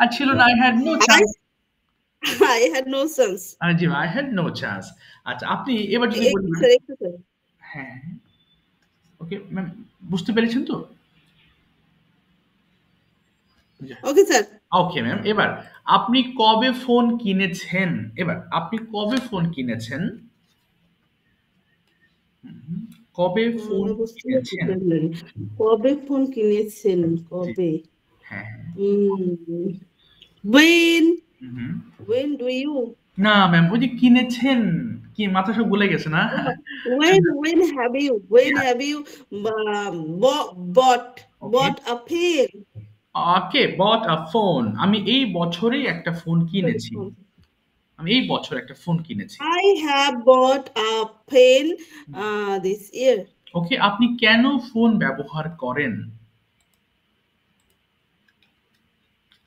A: আর ছিল না I had no chance.
C: I had no chance.
A: জি, আই হ্যাড নো চান্স। আচ্ছা, আপনি এবার যদি বলি
C: একটু
A: ম্যাম।
C: স্যার, একটু স্যার।
A: হ্যাঁ, ওকে ম্যাম, বুঝতে পেরেছেন তো?
C: ওকে স্যার।
A: ওকে ম্যাম, এবার আপনি কবে ফোন কিনেছেন? এবার আপনি কবে ফোন কিনেছেন? কবে ফোন
C: আমরা বুঝতে
A: কিনেছেন?
C: পারলেন। কবে ফোন কিনেছেন?
A: জি,
C: কবে?
A: হ্যাঁ, হ্যাঁ।
C: When
A: hmm.
C: when do you?
A: না ম্যাম, ওই যে কিনেছেন, কি মাথা সব গুলে গেছে না?
C: When have you bought
A: okay,
C: a pen?
A: Okay, bought a phone। আমি এই বছরেই একটা ফোন কিনেছি। আমি এই বছর একটা ফোন কিনেছি।
C: I have bought a pen this year.
A: ওকে, আপনি কেন ফোন ব্যবহার করেন?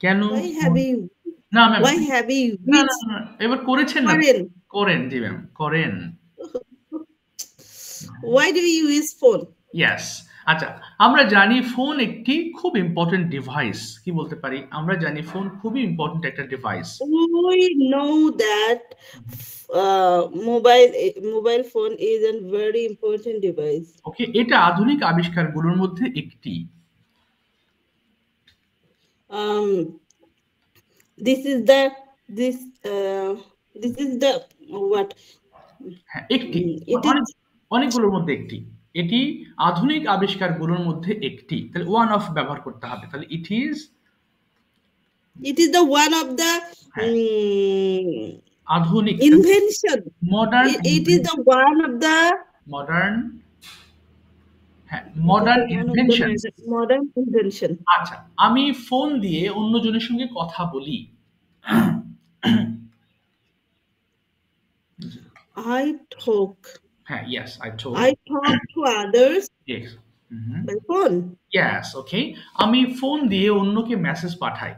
A: কেন
C: Why
A: ফোন?
C: have you?
A: না ম্যাম,
C: Why have you?
A: না না না, এবার করেছেন না?
C: করেন।
A: করেন, জি ম্যাম, করেন।
C: Why do you use phone?
A: Yes. আচ্ছা, আমরা জানি ফোন একটি খুব ইম্পর্টেন্ট ডিভাইস। কি বলতে পারি? আমরা জানি ফোন খুবই ইম্পর্টেন্ট একটা device.
C: We know that mobile phone is a very important device.
A: ওকে, এটা আধুনিক আবিষ্কারগুলোর মধ্যে একটি।
C: This is the what?
A: হ্যাঁ, একটি।
C: It
A: অনেক,
C: is
A: অনেকগুলোর মধ্যে একটি। এটি আধুনিক আবিষ্কারগুলোর মধ্যে একটি। তাহলে ওয়ান অফ ব্যবহার করতে হবে। তাহলে
C: the one of the
A: হ্যাঁ, আধুনিক,
C: invention.
A: Modern,
C: It is the one of the
A: modern, হ্যাঁ, মডার্ন ইনভেনশন।
C: modern invention.
A: আচ্ছা, আমি ফোন দিয়ে অন্যজনের সঙ্গে কথা বলি।
C: I talk
A: হ্যাঁ, yes, I told.
C: to others
A: Yes.
C: by phone.
A: Yes, okay. আমি ফোন দিয়ে অন্যকে মেসেজ পাঠাই।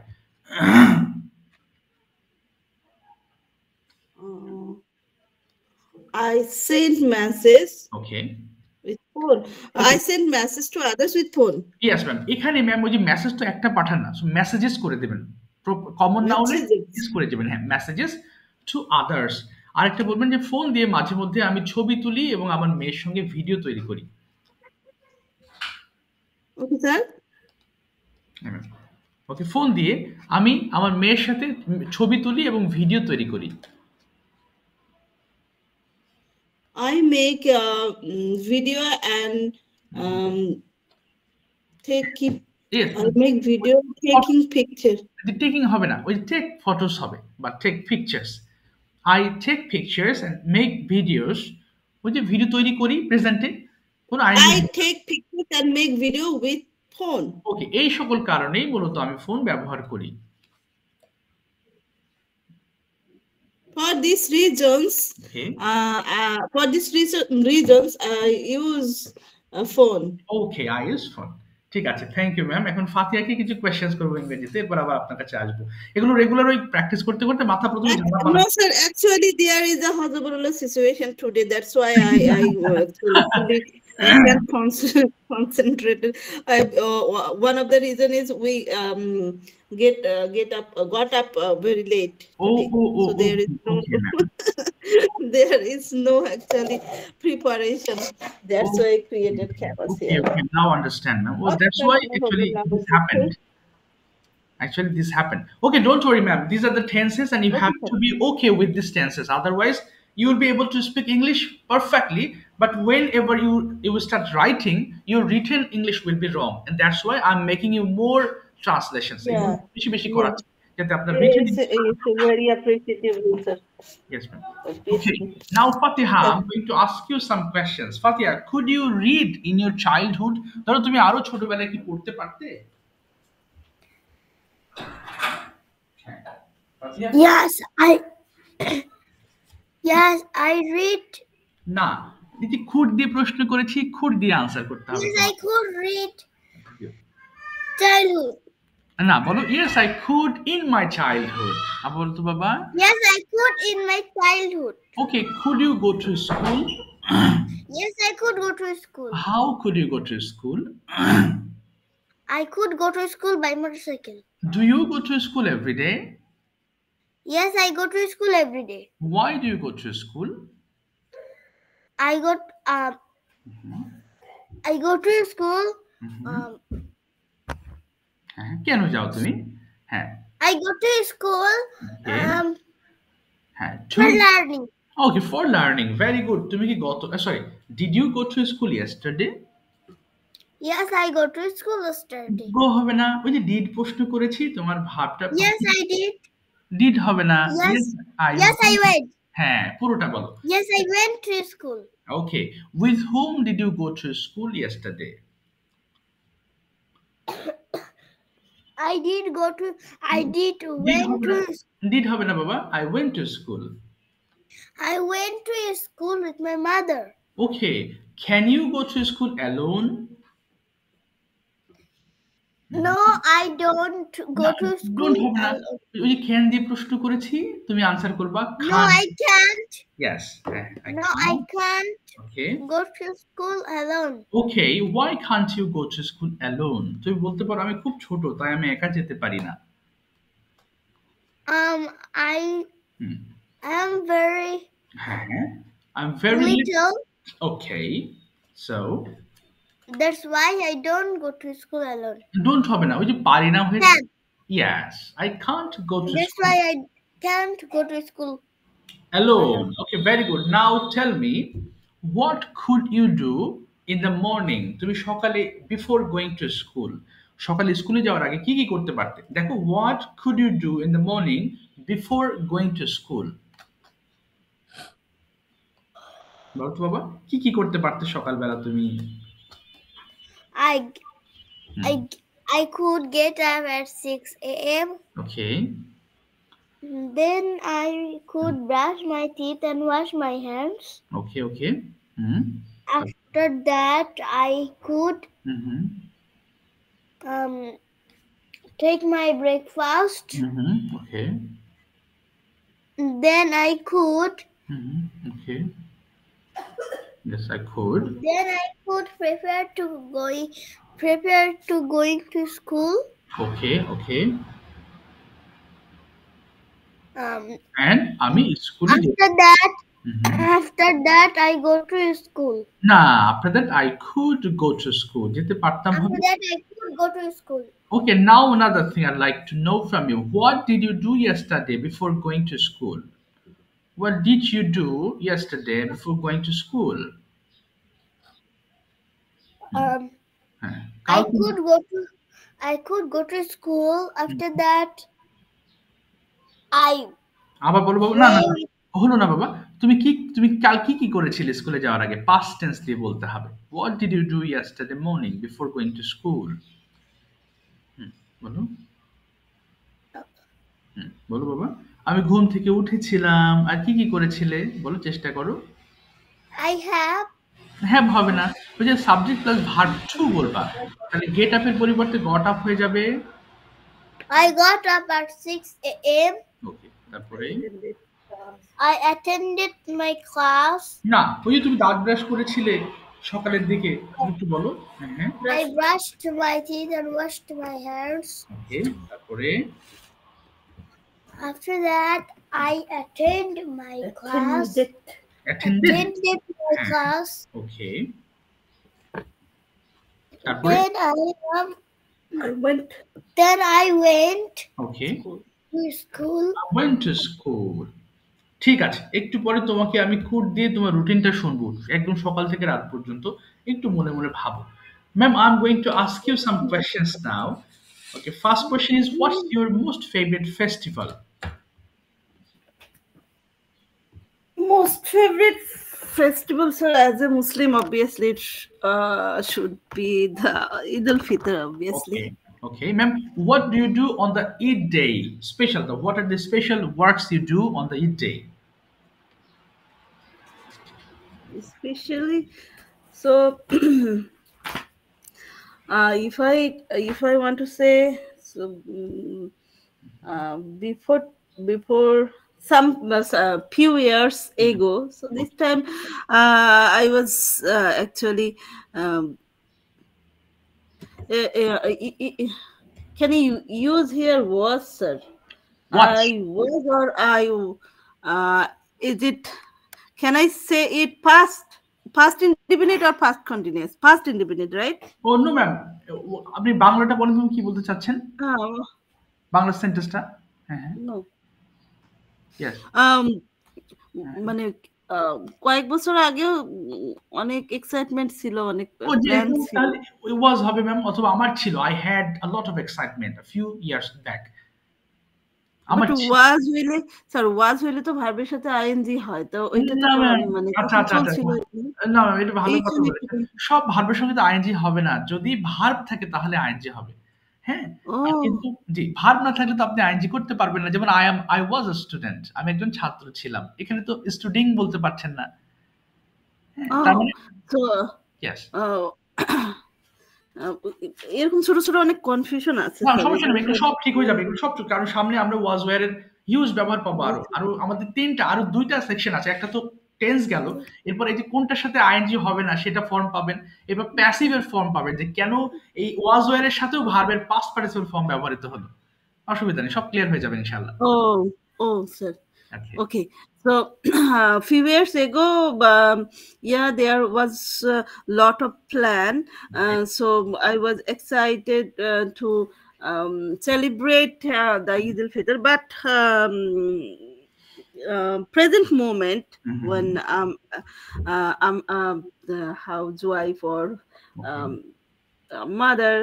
C: I send message
A: Okay.
C: with phone. I send message to others with phone.
A: Yes, ma'am. এখানে ম্যাম ওই যে মেসেজ তো একটা পাঠান না। সো মেসেজেস করে দিবেন। কমন না হলে
C: Messages.
A: করে দিবেন। হ্যাঁ, মেসেজেস টু আদার্স। আরেকটা বলবেন যে ফোন দিয়ে মাঝে মধ্যে আমি ছবি তুলি এবং আমার মেয়ের সঙ্গে ভিডিও তৈরি করি।
C: Okay, sir.
A: ওকে, ফোন দিয়ে আমি আমার মেয়ের সাথে ছবি তুলি এবং ভিডিও তৈরি করি।
C: I make a video and
A: Yes,
C: I make video taking picture.
A: Taking হবে না, ওই টেক ফটোস হবে বা take pictures. I take pictures and make videos. ওই যে ভিডিও তৈরি করি প্রেজেন্টে, কোনো
C: I take pictures and make video with phone.
A: ওকে, এই সকল কারণেই মূলত আমি ফোন ব্যবহার করি।
C: For these reasons,
A: Okay.
C: I use a phone.
A: Okay, I use phone. ঠিক আছে, থ্যাংক ইউ ম্যাম। এখন ফাতিহাকে কিছু কোয়েশ্চেন্স করবো ইংরেজিতে, এরপর আবার আপনার কাছে আসবো। এগুলো রেগুলার ওই প্র্যাকটিস করতে করতে মাথা প্রথমে ঝামেলা
C: No, sir. Actually, there is a horrible situation today. That's why I actually can't concentrate. One of the reason is we got up very late. Today. So there is no
A: okay, ma'am.
C: there is no actually preparation. That's why I created chaos
A: Okay,
C: here.
A: okay, now understand, ma'am. Well, that's why actually this happened. Actually, this happened. Okay, don't worry, ma'am. These are the tenses, and you
C: Okay,
A: have
C: sir.
A: to be okay with these tenses. Otherwise, you will be able to speak English perfectly. But whenever you will start writing, your written English will be wrong, and that's why I'm making you more translations.
C: Yeah.
A: বেশি বেশি করাচ্ছি। যাতে আপনার written
C: It's a very appreciative answer.
A: Yes, ma'am.
C: Appreciate.
A: Okay. Now, Fatiha, I'm going to ask you some questions. Fatiha, could you read in your childhood? ধরো তুমি আরো ছোটবেলায় কি পড়তে পারতে? Fatiha?
B: Yes, yes, I read.
A: না, দিদি খুঁট দিয়ে প্রশ্ন করেছি, খুঁট দিয়ে আনসার করতে হবে।
B: Yes, I could read childhood.
A: না, বলো yes, I could in my childhood. আবার বলো তো বাবা।
B: Yes, I could in my childhood.
A: Okay, could you go to school?
B: Yes, I could go to school.
A: How could you go to school?
B: I could go to school by motorcycle.
A: Do you go to school every day?
B: Yes, I go to school every day.
A: Why do you go to school?
B: I go to school.
A: হ্যাঁ, কেন যাও তুমি? হ্যাঁ,
B: I go to school
A: okay. হ্যাঁ,
B: for learning.
A: Okay, for learning. Very good. তুমি কি sorry, did you go to school yesterday?
B: Yes, I go to school yesterday.
A: Go হবে না, ওই যে did প্রশ্ন করেছি, তোমার ভাবটা
B: Yes, I did.
A: did হবে না।
B: Yes, I went.
A: হ্যাঁ, পুরোটা বলো।
B: Yes, I went to school.
A: Okay, with whom did you go to school yesterday?
B: I did went to
A: Did হবে না বাবা, I went to school.
B: I went to school with my mother.
A: Okay, can you go to school alone?
B: No, I don't go to school
A: Don't হবে না,
B: alone.
A: ওই যে can দিয়ে প্রশ্ন করেছি, তুমি আনসার করবা
B: No, I can't.
A: Yes,
B: No, I can't
A: Okay.
B: go to school alone.
A: Okay, why can't you go to school alone? তুমি বলতে পারো আমি খুব ছোট, তাই আমি একা যেতে পারি না।
B: I am very
A: I'm very
B: little.
A: Okay, so
B: That's why I don't go to school alone.
A: don't হবে না, ওই যে পারি না হয়ে
B: Can't.
A: Yes, I can't go to
B: That's
A: school
B: why I can't go to school.
A: alone. Okay, very good. Now tell me, what could you do in the morning? তুমি সকালে before going to school, সকালে স্কুলে যাওয়ার আগে কি কি করতে পারতে? দেখো, what could you do in the morning before going to school? বলো তো বাবা, কি কি করতে পারতে সকালবেলা তুমি?
B: I could get up at 6 a.m.
A: Okay.
B: Then I could brush my teeth and wash my hands.
A: Okay.
B: After that, I could take my breakfast.
A: Okay.
B: Then I could.
A: Okay. Yes, I could.
B: Then I could prepare to going to school.
A: Okay.
B: And
A: আমি স্কুলে
B: after that I go to school.
A: না, after that I could go to school. যেতে পারতাম হবে।
B: After that I could go to school.
A: Okay, now another thing I'd like to know from you. What did you do yesterday before going to school? What did you do yesterday before going to school?
B: I could go to school. After that
A: আবার বলো বাবা। না হলো না বাবা, তুমি কাল কি করেছিলে স্কুলে যাওয়ার আগে? past tense দিয়ে বলতে হবে। What did you do yesterday morning before going to school? বলো বাবা। আমি ঘুম থেকে উঠেছিলাম। আর কি করেছিলে বলো, চেষ্টা করো। হ্যাভ হবে না, ওই যে সাবজেক্ট প্লাস ভার্ব টু বলবা, তাহলে গেট আপ এর পরিবর্তে গট আপ হয়ে যাবে।
B: I got up at 6 a.m.
A: ওকে, তারপরে
B: I attended my class.
A: না, ওই যে তুমি দাঁত ব্রাশ করেছিলে সকালের দিকে, একটু বলো।
B: I brushed my teeth and washed my hands.
A: ওকে, তারপরে
B: after that I attended my class.
A: Attended
B: my class.
A: Okay. তারপরে
B: then I went
A: okay
B: to school.
A: I went to school. ঠিক আছে, একটু পরে তোমাকে আমি কোড দিয়ে তোমার রুটিনটা শুনবো, একদম সকাল থেকে রাত পর্যন্ত। একটু মনে মনে ভাবো। Ma'am, I am going to ask you some questions now. Okay, first question is, what's your most favorite festival?
C: Most favorite festival, sir, as a Muslim, obviously, it should be the Eid al-Fitr, obviously.
A: Okay, okay, ma'am. What do you do on the Eid day? Special. What are the special works you do on the Eid day?
C: Especially, so if I want to say, so before some few years ago, so this time I was actually can you use here was, sir?
A: What?
C: I was, or I is it, can I say it past indefinite or past continuous? Past indefinite, right?
A: Oh no, ma'am. আপনি বাংলাটা বলেন, তুমি কি বলতে চাচ্ছেন?
C: Uh,
A: Bangla সেন্টেন্সটা? হ্যাঁ, হ্যাঁ।
C: no.
A: Yes.
C: মানে কয়েক বছর আগেও অনেক এক্সাইটমেন্ট ছিল, অনেক
A: ও যে
C: প্ল্যান
A: এরকম
C: ছিল।
A: তাহলে ওয়াজ হবে ম্যাম, অথবা আমার ছিল। I had a lot of excitement a few years back. আমার
C: বাট ওয়াজ হইলে, স্যার, ওয়াজ হইলে তো ভার্বের সাথে আইএনজি হয়, তো ওইটাতে
A: না
C: তো
A: ম্যাম,
C: মানে
A: আচ্ছা আচ্ছা আচ্ছা,
C: চলছিল।
A: না ম্যাম, এটা ভালো
C: এই
A: কথা
C: জন্য
A: বলেছেন। সব ভার্বের সঙ্গে তো আইএনজি হবে না। যদি ভার্ব থাকে তাহলে আইএনজি হবে। হ্যাঁ,
C: ও
A: কিন্তু জি, ভার্ব না থাকলে তো আপনি আইএনজি করতে পারবেন না। যেমন আই ওয়াজ আ স্টুডেন্ট, আমি একজন ছাত্র ছিলাম। এখানে তো স্টুডিং বলতে পারছেন না। হ্যাঁ,
C: ও
A: তার মানে
C: তো
A: ইয়েস।
C: এরকম ছোট ছোট অনেক কনফিউশন আছে,
A: না
C: স্যার,
A: সমস্যা
C: এগুলো
A: নেই, এগুলো সব ঠিক হয়ে যাবে। এগুলো সব ঠিক, কারণ সামনে আমরা ওয়াজ ওয়্যার এর হিউজ ব্যবহার পাবো। আরো আমাদের আরো 2টা সেকশন আছে। একটা তো টেন্স গেল, এরপর এই যে কোনটার সাথে আইএনজি হবে না সেটা ফর্ম পাবেন। এবার প্যাসিভ এর ফর্ম পাবেন, যে কেন এই ওয়াজ ওয়্যার এর সাথেও ভার্বের পাস্ট পার্টিসিপল ফর্ম ব্যবহৃত হলো। অসুবিধা নেই, সব ক্লিয়ার হয়ে যাবে ইনশাআল্লাহ।
C: Oh, sir.
A: Okay.
C: Okay. So, a few years ago, yeah, there was a lot of plan. So I was excited to celebrate the Eid al-Fitr, but present moment when I'm the housewife or mother,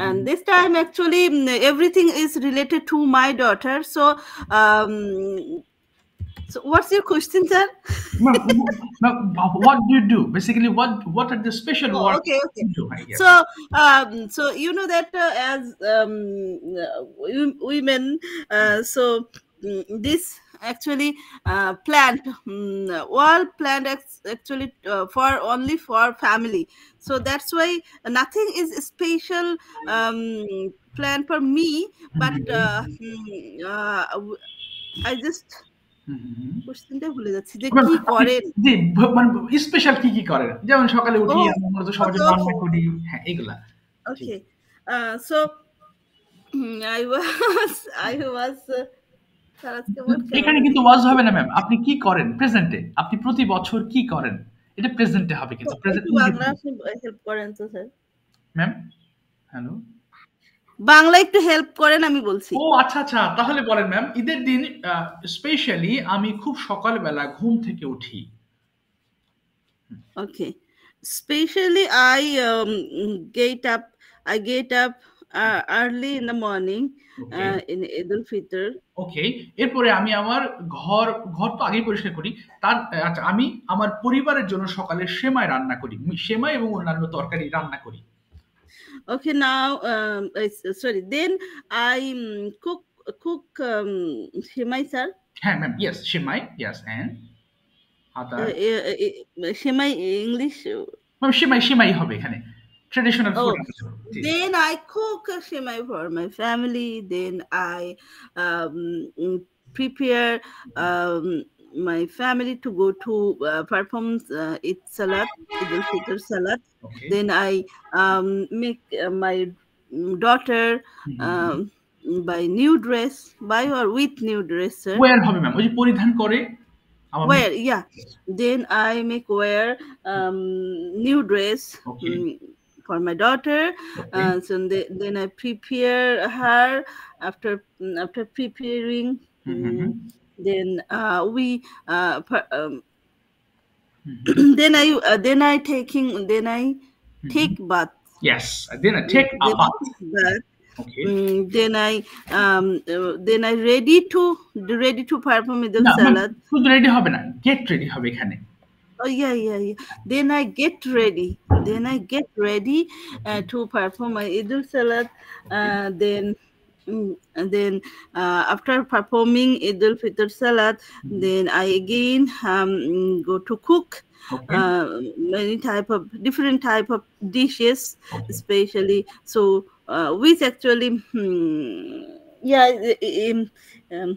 C: and this time actually everything is related to my daughter. So so what's your question, sir?
A: Ma'am, what do you do? Basically, what are the special work
C: Okay.
A: you do? Yes.
C: So you know that as women, so this actually planned, all planned actually for only for family. So that's why nothing is special planned for me, but I just কোশ্চেনটা ভুলে যাচ্ছি যে
A: ma'am,
C: কি
A: আপনি
C: করেন।
A: জি, মানে special কি কি করেন? যেমন সকালে উঠি
C: Oh,
A: আমরা মূলত সবার জন্য রান্না করি। হ্যাঁ, এগুলা। জি।
C: okay. So I was sir আজকে মন
A: এখানে
C: খারাপ।
A: কিন্তু ওয়াজ হবে না ম্যাম। আপনি কি করেন প্রেজেন্টে? আপনি প্রতি বছর কি করেন? এটা প্রেজেন্টে হবে কিন্তু। প্রেজেন্ট
C: একটু বাংলা আপনি হেল্প করেন তো, স্যার।
A: Ma'am, hello?
C: বাংলা একটু হেল্প করেন, আমি বলছি।
A: ও আচ্ছা আচ্ছা, তাহলে বলেন ম্যাম। ঈদের দিন স্পেশালি আমি খুব সকালবেলা ঘুম থেকে উঠি।
C: Okay. Especially I get up early in the morning in Eid al-Fitr.
A: ওকে, এরপরে আমি আমার ঘর ঘর তো আগেই পরিষ্কার করি। তার আচ্ছা, আমি আমার পরিবারের জন্য সকালে সেমাই রান্না করি। সেমাই এবং অন্যান্য তরকারি রান্না করি।
C: Okay, now sorry. Then I cook shemai, sir.
A: হ্যাঁ ma'am, yes, shemai, yes, and other
C: Shemai English.
A: Ma'am, সেমাই হবে এখানে। Traditional food.
C: Then I cook shemai for my family. Then I prepare my family to go to perform Eid Salat, Eid al-Fitr Salat.
A: Okay.
C: Then I make my daughter buy new dress, buy or with new dress, sir.
A: Wear হবে ma'am, ওই যে পরিধান করে।
C: Wear, yeah. Then I make wear new dress.
A: Okay.
C: For my daughter.
A: Okay.
C: So then I prepare her. After preparing, then we then I take bath.
A: Yes, then I take a bath. Okay.
C: Then I ready to perform Eid
A: না ma'am,
C: Salat.
A: শুধু ready হবে না, get ready হবে এখানে।
C: Oh yeah, yeah, yeah. Then I get ready.
A: Okay,
C: To perform my Eid Salat.
A: Okay,
C: Then after performing Eid Fitr Salat, then I again go to cook
A: okay,
C: many different type of dishes,
A: okay,
C: especially so which actually yeah um,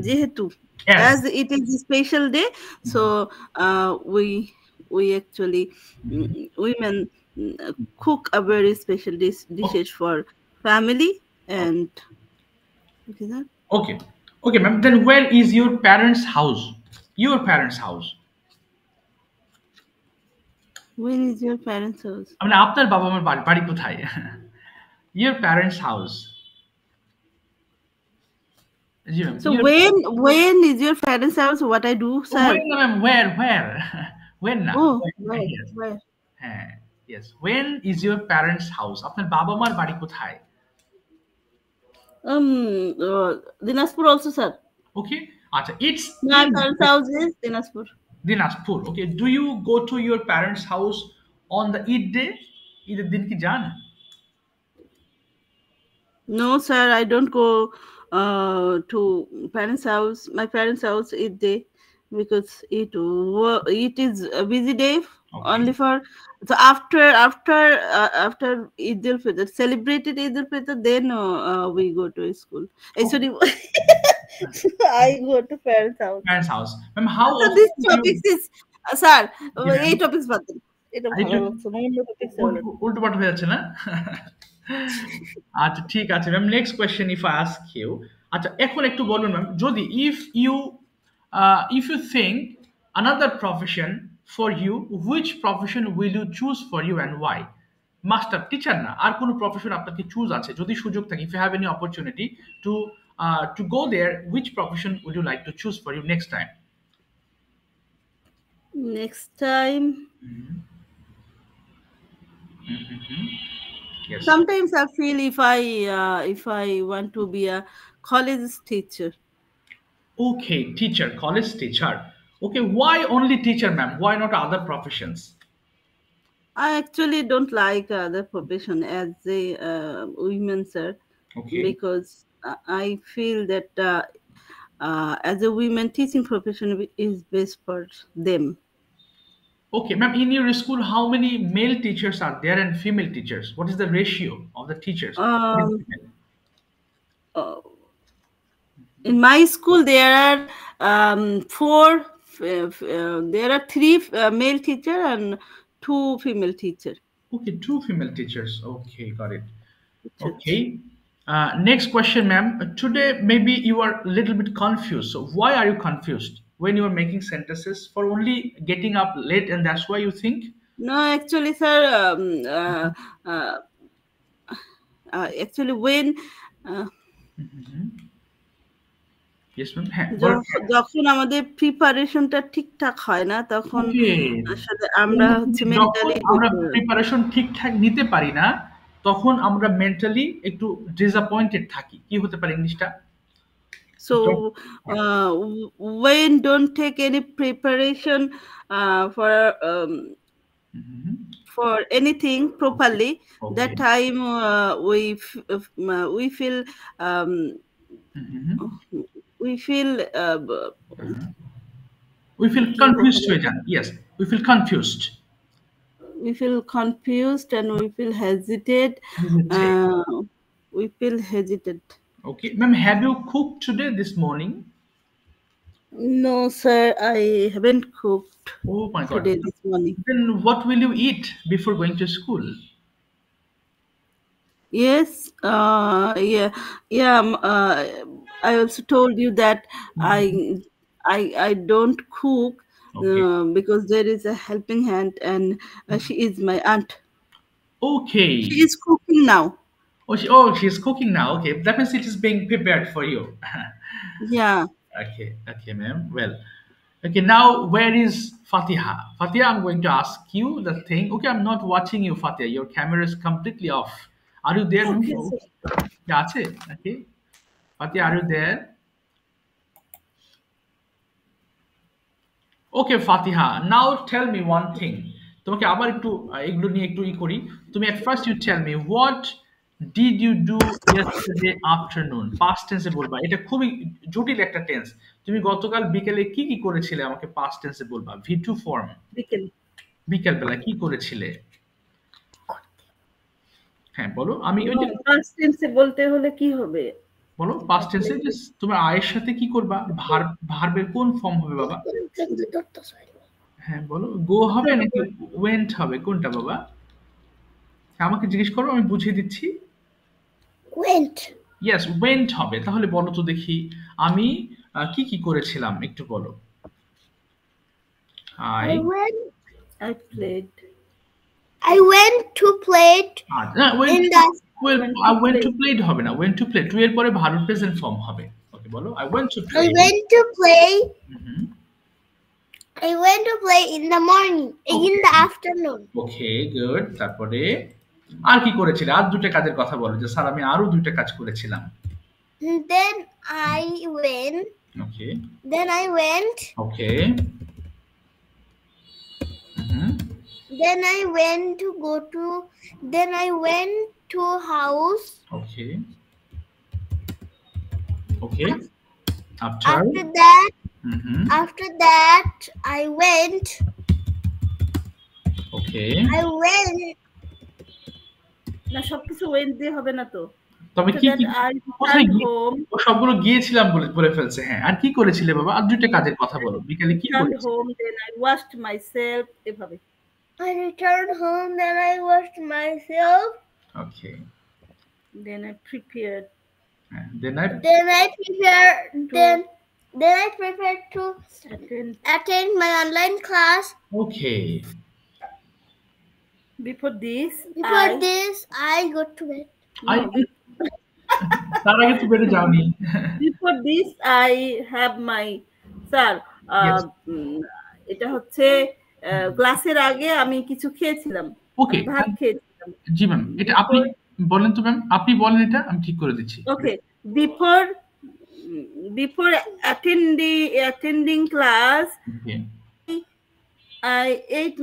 C: যেহেতু
A: yes,
C: as it is a special day, so we actually women cook a very special dishes for family and okay, that.
A: Okay, okay ma'am, then where is your parents house? Your parents house,
C: When is your parents' house?
A: মানে আপনার বাবা মার বাড়ি, বাড়ি কোথায়? Your parents house, জি ma'am,
C: So
A: your,
C: when is your parents' house? What I do, sir?
A: When না ma'am, where, when না,
C: Oh,
A: ইয়েস,
C: where?
A: হ্যাঁ, yes, when is your parents house? আপনার বাবা মার বাড়ি কোথায়?
C: Dinaspur also, sir.
A: ওকে, আচ্ছা, it's
C: My
A: in
C: parents' house is Dinaspur.
A: Dinajpur. Okay, do you go to your parents house on the Eid day? ঈদের দিন কি যান?
C: No, sir, I don't go to my parents' house each day because it is a busy day
A: okay,
C: only for so after Eid al Fitr, celebrated Eid al Fitr, then we go to school. Sorry, I go to parents' house.
A: Parents house. Ma'am, how
C: So
A: often
C: this
A: do you,
C: topics is sir,
A: জি ma'am,
C: এই topics বাদ দিন। এটা
A: এই
C: ভালো
A: তো
C: লাগছে না, অন্য topics এ বলেন।
A: উল্টো পাল্টা হয়ে যাচ্ছে না? আচ্ছা, ঠিক আছে ma'am, next question if I ask you, আচ্ছা এখন একটু বলুন ম্যাম, যদি if you think another profession for you, which profession will you choose for you and why? Master, teacher না, আর কোনো প্রফেশন আপনাকে চুজ আছে যদি সুযোগ থাকে, if you have any opportunity to to go there, which profession would you like to choose for you next time?
C: Next time,
A: Yes.
C: sometimes I feel if I want to be a college teacher.
A: Okay, teacher, college teacher. Okay, why only teacher, ma'am? Why not other professions?
C: I actually don't like other profession as a women, sir,
A: Okay,
C: because I feel that as a women, teaching profession is best for them.
A: okay, ma'am. In your school, how many male teachers are there and female teachers? What is the ratio of the teachers? Male and
C: Um,
A: female?
C: uh, in my school, there are there are three male teacher and two female teacher.
A: Okay, two female teachers. Okay, got it.
C: Teachers.
A: Okay. Next question, ma'am. Today, maybe you are a little bit confused. So, why are you confused when you are making sentences for only getting up late, and that's why you think?
C: No, actually, sir. Actually, when
A: Yes, ma'am. হ্যাঁ, বলেন।
C: যখন আমাদের প্রিপারেশনটা ঠিকঠাক হয় না, তখন
A: Okay.
C: আসলে আমরা হচ্ছে
A: যখন
C: মেন্টালি
A: আমরা প্রিপারেশন ঠিকঠাক নিতে পারি না, তখন আমরা মেন্টালি একটু ডিসঅ্যাপয়েন্টেড থাকি। কি হতে পারে ইংলিশটা?
C: so when don't take any preparation um, for anything properly, that
A: Okay.
C: time we feel we feel
A: We feel confused হয়ে যান। Yes, we feel confused.
C: confused and we feel hesitate. We feel hesitant.
A: Okay, ma'am, have you cooked today this morning?
C: No, sir, I haven't cooked
A: Oh my God.
C: today this morning.
A: Then what will you eat before going to school?
C: Yes, yeah. I also told you that I don't cook
A: Okay.
C: because there is a helping hand, and she is my aunt.
A: Okay.
C: She is cooking now.
A: She's cooking now. Okay, that means it is being prepared for you.
C: Yeah.
A: Okay, ma'am. Well, okay, now where is Fatiha? Fatiha, I'm going to ask you the thing. Okay, I'm not watching you, Fatiha. Your camera is completely off. Are you there?
C: Okay, so
A: আছে নাকি? Fatiya, are you there? Okay Fatiha, now tell me one thing. তোমাকে আবার একটু এগুলো নিয়ে একটু করি। তুমি at first you tell me what did you do yesterday afternoon. Past টেন্সে বলবা, এটা খুবই জটিল একটা টেন্স। তুমি গতকাল বিকেলে কি কি করেছিলে আমাকে পাস্ট টেন্সে বলবা, V2 ফর্ম।
C: বিকেল।
A: বিকেল বেলা কি করেছিলে? হ্যাঁ বলো। আমি ওই যে
C: পাস্ট টেন্সে বলতে হলে কি হবে?
A: বলো পাস্ট টেন্সে যে তোমার আয়ের সাথে কি করবা, ভার্বের কোন ফর্ম হবে বাবা? হ্যাঁ বলো, গো হবে নাকি ওয়েন্ট হবে, কোনটা বাবা? আমাকে জিজ্ঞেস করো, আমি বুঝিয়ে দিচ্ছি।
B: went.
A: ইয়েস, ওয়েন্ট হবে। তাহলে বলো তো দেখি, আমি কি কি করেছিলাম একটু বলো।
B: I went.
C: I played.
B: I went to play in the.
A: I went to play হবে না, went to play টু এর পরে ভার্ব প্রেজেন্ট ফর্ম হবে। ওকে বলো, I went to
B: I
A: play।
B: went to play.
A: Hmm,
B: I went to play in the morning, in the afternoon.
A: Okay good. তারপরে আর কি করেছিলে? আর দুটো কাজের কথা বলো, যে স্যার আমি আরো দুইটা কাজ করেছিলাম।
B: Then I went.
A: Okay
B: Then I went.
A: Okay hmm
B: Then I went to go to. Then I went to house.
A: Okay okay
B: After that,
A: hmm
B: after that, I went.
A: Okay
B: I went.
C: না, সবকিছু went দিয়ে হবে না তো।
A: তবে
C: After
A: কি
C: that,
A: কি
C: I
A: কোথায়
C: returned home.
A: ও সবগুলো গিয়েছিলাম বলে বলে ফেলছে। হ্যাঁ, আর কি করেছিলে বাবা? আর দুইটা কাজের কথা বলো, বিকালে কি
C: Returned
A: করেছিলে?
C: home, then I washed myself, এভাবে।
B: I returned home. Then I washed myself.
A: Okay
C: Then I prepared.
A: Then
B: Then I prepared. Then I prepared to attend my online class.
A: Okay
C: Before this,
B: Before this, I go to bed.
A: I তার আগে তো বেড়ে যাওনি।
C: Before this, I have my sir
A: Yes.
C: এটা হচ্ছে ক্লাসের আগে আমি কিছু খেয়েছিলাম।
A: ওকে
C: আমি ভাত খেয়েছিলাম।
A: জি ম্যাম, এটা আপনি বলেন তো ম্যাম, আপনি বলেন, এটা আমি ঠিক করে দিচ্ছি।
C: Okay, before attending class,
A: okay
C: I ate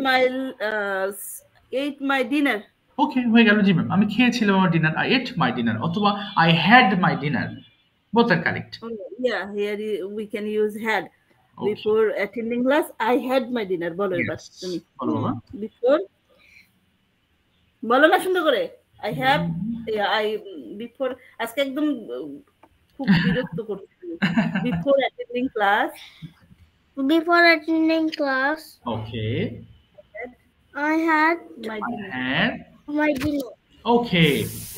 C: my dinner.
A: ওকে হয়ে গেল। জি ম্যাম, আমি খেয়েছিলাম আমার dinner, I ate my dinner, অথবা I had my dinner, both are correct.
C: Yeah, here we can use had.
A: Okay.
C: Before attending class, I had my dinner. বলো এবার তুমি।
A: বলো বাবা।
C: Before বলো না সুন্দর করে। I have before আজকে একদম খুব বিরক্ত করছি। Before attending class,
B: Before attending class,
A: okay
B: I had
C: my dinner.
A: হ্যাঁ
B: my dinner.
A: ওকে,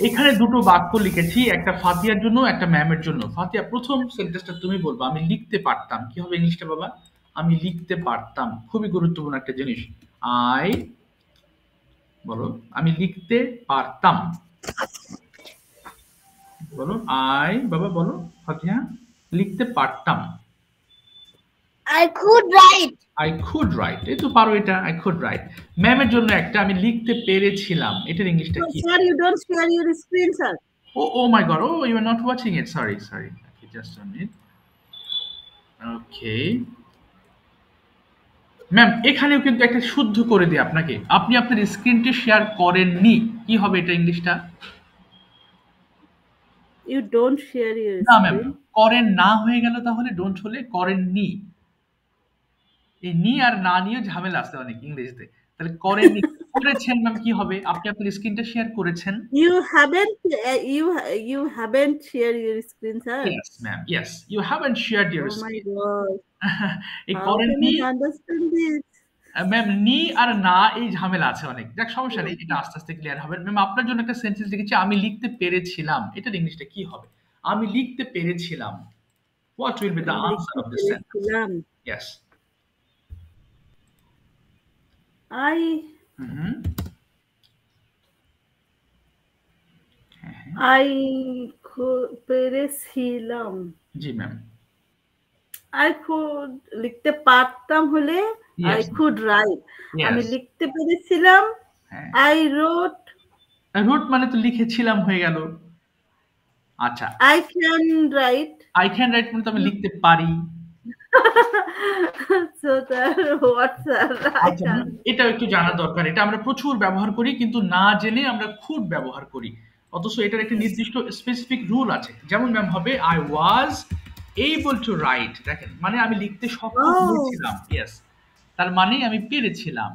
A: এখানে দুটো বাক্য লিখেছি, একটা ফাতিয়ার জন্য, একটা ম্যামের জন্য। ফাতিয়া, প্রথম সেন্টেন্সটা তুমি বলবা, আমি লিখতে পারতাম। কি হবে ইংলিশটা বাবা? আমি লিখতে পারতাম, খুবই গুরুত্বপূর্ণ একটা জিনিস। আই বলো, আমি লিখতে পারতাম। বলো আই, বাবা বলো ফাতিয়া, লিখতে পারতাম।
B: I could write.
A: I could right, এই তো পারো এটা, আই কুড রাইট। ম্যামের জন্য একটা, আমি লিখতে পেরেছিলাম, এটার ইংলিশটা
C: No,
A: কি?
C: sir, you don't share your screen, sir.
A: Oh my god, oh you are not watching it, sorry. Okay, just a minute. Okay. Ma'am, এখানেও কিন্তু একটা শুদ্ধ করে দিই আপনাকে, আপনি আপনার স্ক্রিনটি শেয়ার করেননি, কি হবে এটা ইংলিশটা?
C: You don't share your
A: না ম্যাম,
C: screen.
A: করেন না হয়ে গেল, তাহলে ডোন্ট হলে করেননি। এই নি আর না নিয়ে ঝামেলা আছে অনেক ইংরেজিতে। তাহলে করেননি, করেছেন ম্যাম কি হবে? আপনি আপনার স্ক্রিনটা শেয়ার করেছেন।
C: You haven't shared your screen, sir.
A: Yes ma'am, yes, you haven't shared your
C: Oh my
A: screen.
C: god.
A: এই
C: How can
A: করেননি
C: I understand this?
A: ম্যাম, নি আর না এই ঝামেলা আছে অনেক। যাক, সমস্যা নেই, এটা আস্তে আস্তে ক্লিয়ার হবে। ম্যাম, আপনার জন্য একটা সেন্টেন্স লিখেছি, আমি লিখতে পেরেছিলাম, এটার ইংলিশটা কি হবে? আমি লিখতে পেরেছিলাম। What will be the answer of this sentence? Yes.
C: পেরেছিলাম।
A: জি ম্যাম।
C: I could লিখতে পারতাম হলে I
A: Yes.
C: could write.
A: Yes.
C: আমি লিখতে পেরেছিলাম
A: হ্যাঁ।
C: I wrote
A: রোট মানে তো লিখেছিলাম হয়ে গেল। আচ্ছা,
C: I can write.
A: I can write মানে তো আমি লিখতে পারি।
C: So sir, what sir? I
A: আচ্ছা,
C: can't.
A: এটাও একটু জানা দরকার। এটা আমরা প্রচুর ব্যবহার করি কিন্তু না জেনে আমরা খুব ব্যবহার করি। অথচ এটার একটা নির্দিষ্ট স্পেসিফিক রুল আছে। যেমন ম্যাম হবে I was able two right. দেখেন মানে আমি লিখতে সক্ষম
C: Oh,
A: হয়েছিলাম। ইয়েস, তার মানে আমি পেরেছিলাম।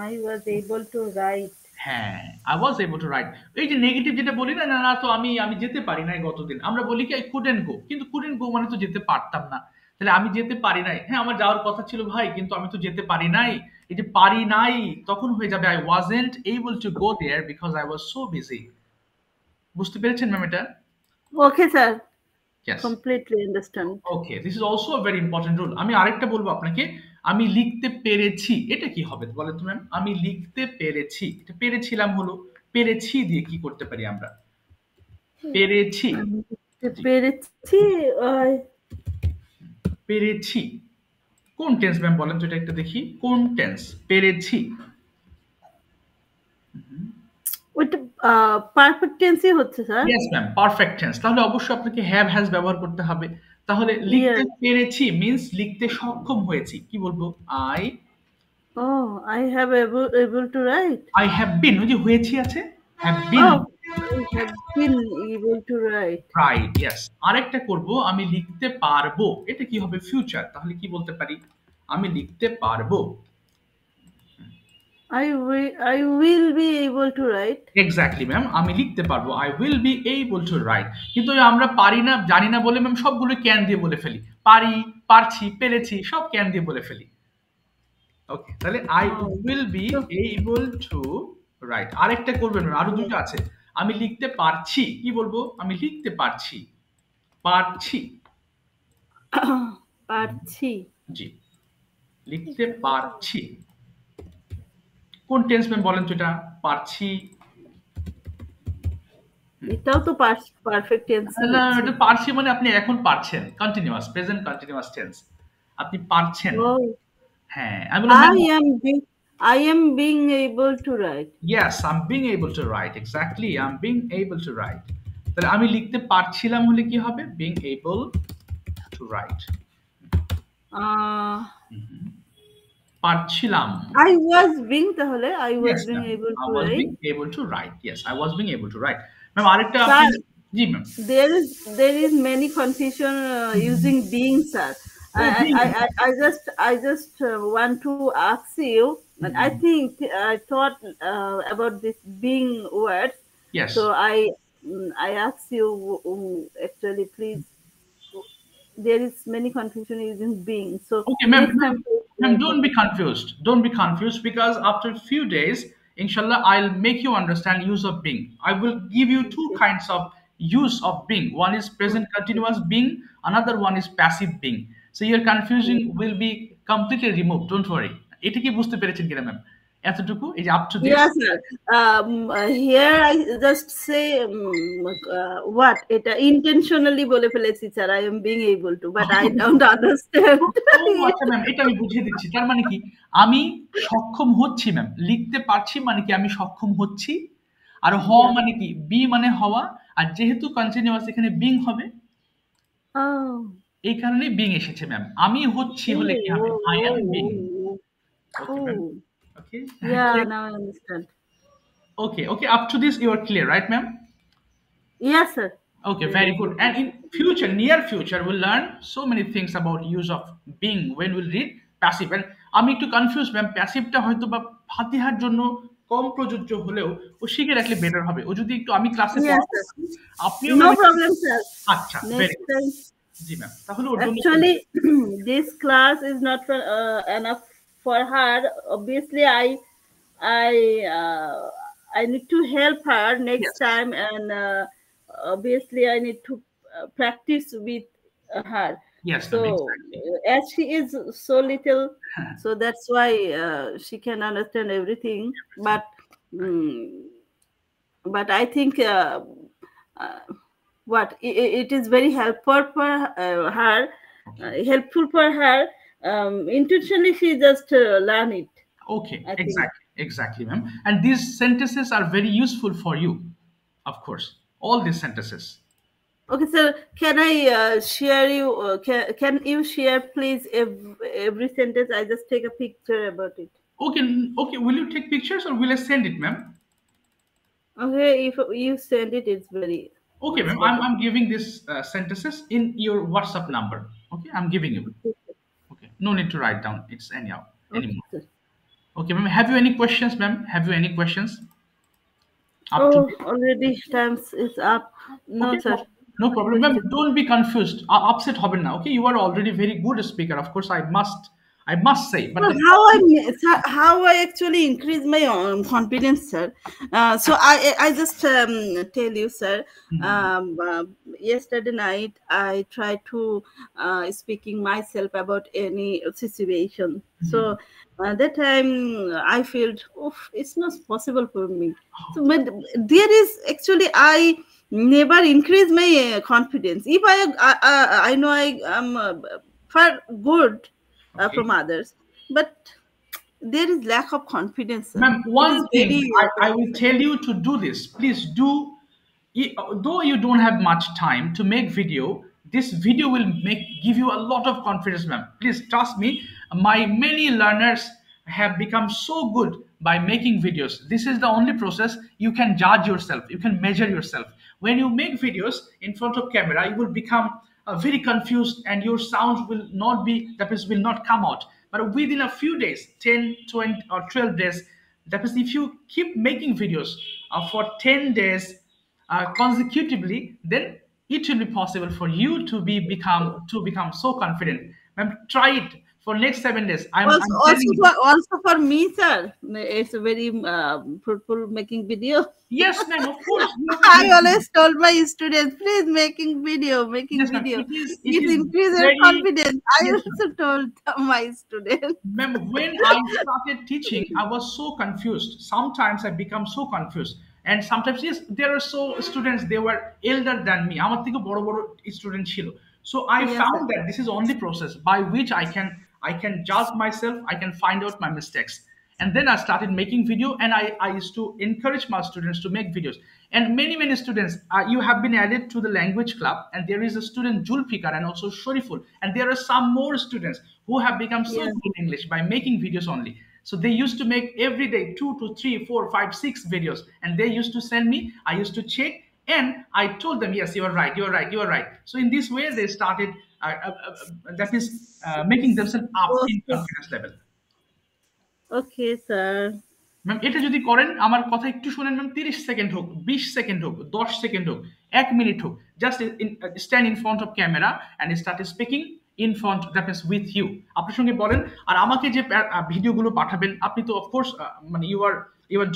C: I was able to write.
A: হ্যাঁ, I was able to right. এই যে নেগেটিভ যেটা বলি না, না তো আমি যেতে পারি নাই গতদিন। আমরা বলি কি আই কুডন্ট গো, কিন্তু কুডন্ট গো মানে তো যেতে পারতাম না। তাহলে আমি যেতে পারি নাই। হ্যাঁ, আমার যাওয়ার কথা ছিল ভাই, কিন্তু আমি তো যেতে পারি নাই। এই যে পারি নাই তখন হয়ে যাবে I wasn't able to go there because I was so busy. বুঝতে পেরেছেন ম্যাম এটা?
C: Okay, sir.
A: Yes.
C: Completely understand.
A: Okay, this is also a very important rule. আমি আরেকটা বলবো আপনাকে, আমি লিখতে পেরেছি। এটা কি হবে বলেন তো ম্যাম? আমি লিখতে পেরেছি। এটা পেরেছিলাম হলো, পেরেছি দিয়ে কি করতে পারি আমরা? পেরেছি।
C: আমি বুঝতে
A: জি,
C: পেরেছি,
A: পেরেছি। কোন টেন্স ম্যাম বলেন তো, এটা একটা দেখি। কোন টেন্স? পেরেছি।
C: ওইটা পারফেক্ট টেন্সই হচ্ছে sir.
A: Yes ma'am, perfect tense. তাহলে অবশ্যই আপনাকে হ্যাভ হ্যাজ ব্যবহার করতে হবে। তাহলে লিখতে
C: Yes.
A: পেরেছি মিন্স লিখতে সক্ষম হয়েছি। কি বলবো? I
C: Oh, I have able to write.
A: I have been. ওই যে হয়েছি আছে, have been.
C: Oh, I have been able to write.
A: Right, yes. আরেকটা করব, আমি লিখতে পারবো। এটা কি হবে? ফিউচার। তাহলে কি বলতে পারি? আমি লিখতে পারবো।
C: I will be able to write.
A: Exactly ma'am, আমি লিখতে পারবো। I will be able two right. কিন্তু ওই আমরা পারি না, জানি না বলে ম্যাম সবগুলো ক্যান দিয়ে বলে ফেলি। পারি, পারছি, পেরেছি সব ক্যান দিয়ে বলে ফেলি। ওকে, তাহলে I
C: Oh,
A: will be
C: so
A: able two right. আরেকটা করবেন, আরো দুটো আছে। আমি লিখতে পারছি। কি বলবো? আমি লিখতে পারছি। পারছি।
C: পারছি।
A: জি, লিখতে পারছি। কোন টেন্স ম্যাম বলেন তো এটা? পারছি।
C: এটাও তো পারফেক্ট টেন্সই
A: না,
C: হচ্ছে।
A: এটা পারছি মানে আপনি এখন পারছেন। Continuous, present continuous tense. আপনি পারছেন।
C: Oh,
A: হ্যাঁ, আমি বললাম ma'am
C: I am being able to write.
A: Yes, I am being able to right. Exactly, I am being able to right. তাহলে আমি লিখতে পারছিলাম হলে কি হবে? Being able to right.
C: Uh,
A: পারছিলাম।
C: I was being তাহলে I was
A: yes
C: being
A: ma'am,
C: able
A: I
C: to
A: was being
C: write.
A: Able to right. Yes, I was being able to write. Ma'am আরেকটা আপনি,
C: Sir,
A: জি ma'am.
C: there is many confusion using being, sir.
A: ও being.
C: I just want to ask you, and I think I thought about this being word.
A: Yes.
C: So I ask you actually, please. There is many confusion using being. So
A: Okay, ma'am,
C: next time,
A: ma'am, don't be confused. Don't be confused because after a few days, inshallah, I'll make you understand use of being. I will give you two kinds of use of being. One is present continuous being, another one is passive being. So your confusion will be completely removed. Don't worry. এটা কি বুঝতে পেরেছেন কিনা ma'am? এতটুকু এই যে up to this.
C: yes, sir. Here I just say what এটা intentionally বলে ফেলেছি sir I am being able to, but I don't understand.
A: ও আচ্ছা ম্যাম, এটা আমি বুঝিয়ে দিচ্ছি। তার মানে কি? আমি সক্ষম হচ্ছি ম্যাম। লিখতে পারছি মানে কি আমি সক্ষম হচ্ছি। আর হওয়া মানে কি? বি মানে হওয়া। আর যেহেতু কন্টিনিউয়াস এখানে বিং হবে,
C: Oh.
A: এই কারণেই বিং এসেছে ম্যাম। আমি হচ্ছি হলে কি হবে? I am being. Okay ma'am.
C: Oh.
A: Okay.
C: Yeah, now I understand.
A: Okay, okay, up to this you are clear, right ma'am?
C: Yes, sir.
A: Okay, very good. And in future, near future, we'll learn so many things about use of being when we'll read passive. And আমি একটু confuse ma'am, প্যাসিভটা হয়তো বা ফাতিহার জন্য কম প্রযোজ্য হলেও ও শিখে রাখলে better হবে। ও যদি একটু, আমি ক্লাসে
C: Yes,
A: পড়াবো,
C: sir.
A: আপনিও
C: No
A: ম্যাম।
C: problem, sir.
A: আচ্ছা, ভেরি
C: Next
A: গুড।
C: time.
A: জি ম্যাম, তাহলে ওর জন্য
C: Actually, this class is not enough for her. Obviously, I need to help her next
A: yes,
C: time, and obviously, I need to practice with her.
A: yes
C: So,
A: ma'am, exactly.
C: as she is so little, so that's why she can understand everything. But I think uh, it is very helpful for her. Helpful for her. Intentionally, she just learn it.
A: Okay,
C: I think.
A: exactly. Exactly, ma'am. And these sentences are very useful for you, of course. All these sentences.
C: Okay, sir. Can I share you? Can you share, please, every sentence? I just take a picture about it.
A: Okay, okay. Will you take pictures or will I send it, ma'am?
C: Okay, if you send it, it's very
A: Okay,
C: much
A: ma'am.
C: better.
A: I'm giving these sentences in your WhatsApp number. Okay, I'm giving you. Okay, no need to write down. It's anyhow
C: Okay,
A: anymore.
C: sir.
A: Okay, ma'am. Have you any questions, ma'am? Have you any questions up to
C: Oh,
A: date?
C: already times is up. No,
A: Okay,
C: sir.
A: no
C: No
A: problem, ma'am.
C: question.
A: Don't be confused. Upset hoben na. Okay, you are already very good speaker. Of course, I must say, but
C: So
A: then
C: how I actually increase my confidence, sir. So I just tell you, sir.
A: Mhm.
C: Um, uh, Yesterday night I tried to speaking myself about any situation. So
A: Mhm.
C: that time I felt, oh, it's not possible for me. So, but there is actually I never increase my confidence. If I know I am far good
A: Okay.
C: from others, but there is lack of confidence, sir.
A: Ma'am,
C: It is
A: one thing
C: very
A: I will tell you to do this. Please do, though you don't have much time to make video, this video will give you a lot of confidence, ma'am. Please trust me. My many learners have become so good by making videos. This is the only process you can judge yourself. You can measure yourself. When you make videos in front of camera, you will become very confused and your sound will not be, that means will not come out, but within a few days, 10, 20, or 12 days, that means if you keep making videos for 10 days consecutively, then it will be possible for you to become so confident. Ma'am, try it for next 7 days.
C: also
A: I'm
C: also
A: telling you.
C: for also for me, sir. It's a very fruitful making video.
A: Yes, ma'am, of course you have to
C: I
A: make
C: always
A: videos.
C: told my students, please making
A: Yes, ma'am,
C: video.
A: it
C: It
A: is
C: increases
A: very.
C: confidence. I
A: Yes, ma'am.
C: also told my students.
A: Ma'am, when I started teaching, I was so confused. Sometimes I become so confused. And sometimes, yes, there are so students, they were elder than me. আমার থেকে বড় বড় student ছিল. So I
C: Yes,
A: found
C: sir.
A: that this is only process by which I can judge myself, I can find out my mistakes. And then I started making video and I used to encourage my students to make videos. And many students, you have been added to the language club, and there is a student Julfikar and also Shoriful, and there are some more students who have become so
C: Yeah.
A: good in English by making videos only. So they used to make every day 2 to 3, 4, 5, 6 videos, and they used to send me. I used to check, and I told them, yes, you are right, you are right, you are right. So in this way, they started that is making themselves up in
C: Okay.
A: confidence level.
C: Okay, sir.
A: Ma'am এটা যদি করেন, আমার কথা একটু শুনেন ma'am, 30 second হোক, 20 second হোক, 10 second হোক, 1 মিনিট হোক, just stand in front of camera and start speaking in front, that means with you, আপনার সঙ্গে বলেন। আর আমাকে যে ভিডিওগুলো পাঠাবেন, আপনি তো অফকোর্স মানে ইউ আর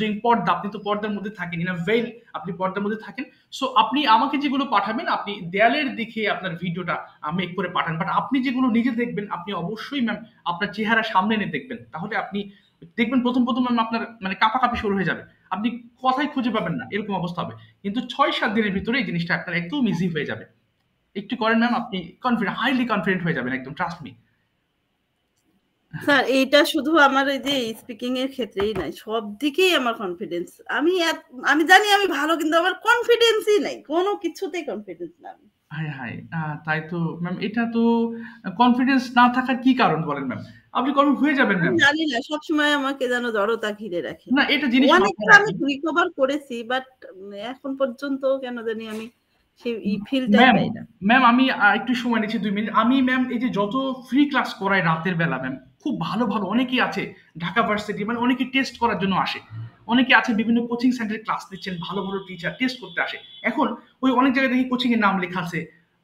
A: ডুইং পর্দা, আপনি তো পর্দার মধ্যে থাকেন, ইন আ ভেল আপনি পর্দার মধ্যে থাকেন। সো আপনি আমাকে যেগুলো পাঠাবেন, আপনি দেয়ালের দিকে আপনার ভিডিওটা মেক করে পাঠান, বাট আপনি যেগুলো নিজে দেখবেন, আপনি অবশ্যই ম্যাম আপনার চেহারা সামনে এনে দেখবেন, তাহলে আপনি দেখবেন প্রথম ম্যাম আপনার মানে কাঁপাকাঁপি শুরু হয়ে যাবে, আপনি কথাই খুঁজে পাবেন না, এরকম অবস্থা হবে। কিন্তু 6-7 দিনের ভিতরে এই জিনিসটা আপনার একদম ইজি হয়ে যাবে। একটু করেন ম্যাম, আপনি কনফিডেন্ট, হাইলি কনফিডেন্ট হয়ে যাবেন একদম, ট্রাস্ট মি।
C: স্যার এইটা শুধু আমার এই যে স্পিকিং এর ক্ষেত্রেই নাই, সব দিকেই আমার কনফিডেন্স। আমি জানি আমি ভালো, কিন্তু আমার কনফিডেন্সই নাই, কোনো কিছুতেই কনফিডেন্স না আমি।
A: হায় হায়, তাই তো ম্যাম, এটা তো কনফিডেন্স না থাকার কি কারণ বলেন ম্যাম? আপনি কনফিডেন্ট হয়ে যাবেন
C: আমি
A: ম্যাম।
C: জানি না, সবসময় আমাকে যেন জড়তা ঘিরে রাখে।
A: না, এটা জিনিস মাথায়
C: অনেকটা আমি
A: রাখেন
C: রিকভার করেছি, বাট এখন পর্যন্ত কেন জানি আমি সেই ফিলটাই
A: ম্যাম।
C: পাই না।
A: ম্যাম আমি একটু সময় নিচ্ছি 2 মিনিট। আমি ম্যাম এই যে যত ফ্রি ক্লাস করাই রাতের বেলা ম্যাম, খুব ভালো ভালো অনেকেই আছে ঢাকা ভার্সিটি, মানে অনেকে টেস্ট করার জন্য আসে, অনেকে আছে বিভিন্ন কোচিং সেন্টারে ক্লাস নিচ্ছেন, ভালো ভালো টিচার টেস্ট করতে আসে। এখন ওই অনেক জায়গায় দেখি কোচিং এর নাম লেখা আছে,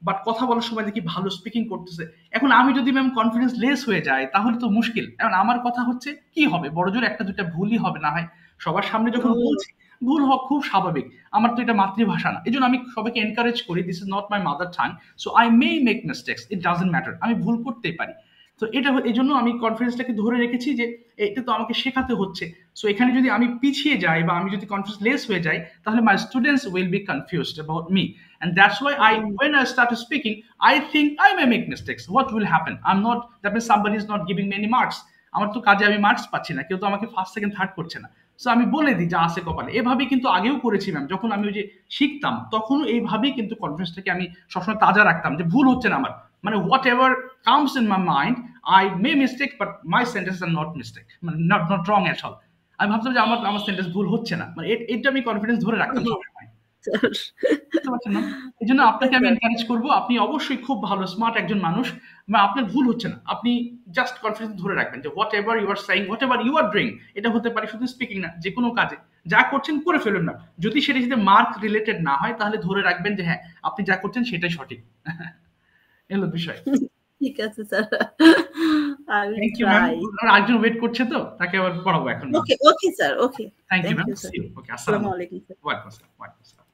A: বাট কথা বলার সময় দেখি ভালো স্পিকিং করতেছে। এখন আমি যদি ম্যাম কনফিডেন্স লেস হয়ে যায়, তাহলে তো মুশকিল। এখন আমার কথা হচ্ছে কি হবে, বড়জোর একটা দুটা ভুলই হবে, না হয় সবার সামনে যখন
C: ও
A: বলছি, ভুল হওয়া খুব স্বাভাবিক। আমার তো এটা মাতৃভাষা না, এই জন্য আমি সবাইকে এনকারেজ করি, this is not my mother tongue, so I may make mistakes, it doesn't matter, আমি ভুল করতেই পারি। তো এটা এই জন্য আমি কনফিডেন্সটাকে ধরে রেখেছি যে এটা তো আমাকে শেখাতে হচ্ছে। সো এখানে যদি আমি পিছিয়ে যাই বা আমি যদি কনফিডেন্স লেস হয়ে যাই, তাহলে my students will be confused about me, and that's why when I started speaking, I think I may make mistakes. What will happen? I'm not, that means somebody is not giving me any marks. আমার তো কাজে আমি marks পাচ্ছি না, কেউ তো আমাকে first second third করছে না, সো আমি বলে দিই যা আছে কপালে। এভাবে কিন্তু আগেও করেছি ম্যাম, যখন আমি ওই যে শিখতাম তখনও এইভাবেই কিন্তু কনফিডেন্সটাকে আমি সবসময় তাজা রাখতাম, যে ভুল হচ্ছে না আমার, মানে what ever comes in my mind I may mistake but my sentence are not mistake, মানে নট রং এট অল। আমি ভাবতাম যে আমার সেন্টেন্স ভুল হচ্ছে না, মানে এটা আমি কনফিডেন্স ধরে রাখতাম সবসময়। বুঝতে পারছেন না? এই জন্য আপনাকে আমি এনকারেজ করবো, আপনি অবশ্যই খুব ভালো স্মার্ট একজন মানুষ, বা আপনার ভুল হচ্ছে না, আপনি জাস্ট কনফিডেন্স ধরে রাখবেন যে whatever you are saying, whatever you are doing, এটা হতে পারে শুধু স্পিকিং না, যে কোনো কাজে যা করছেন করে ফেলুন না, যদি সেটা যদি মার্ক রিলেটেড না হয় তাহলে ধরে রাখবেন যে হ্যাঁ আপনি যা করছেন সেটাই সঠিক। এলো বিষয়।
C: ঠিক আছে sir, I will
A: thank you ma'am.
C: Try.
A: আরেকজন ওয়েট করছে তো, তাকে আবার পড়াবো এখন।
C: Okay okay sir, okay,
A: thank you
C: thank
A: ma'am,
C: you sir.
A: See you. Okay, আসসালামু
C: আসসালামু
A: আলাইকুম।
C: আলাইকুম স্যার।
A: ওয়ালাইকুম আসসালাম।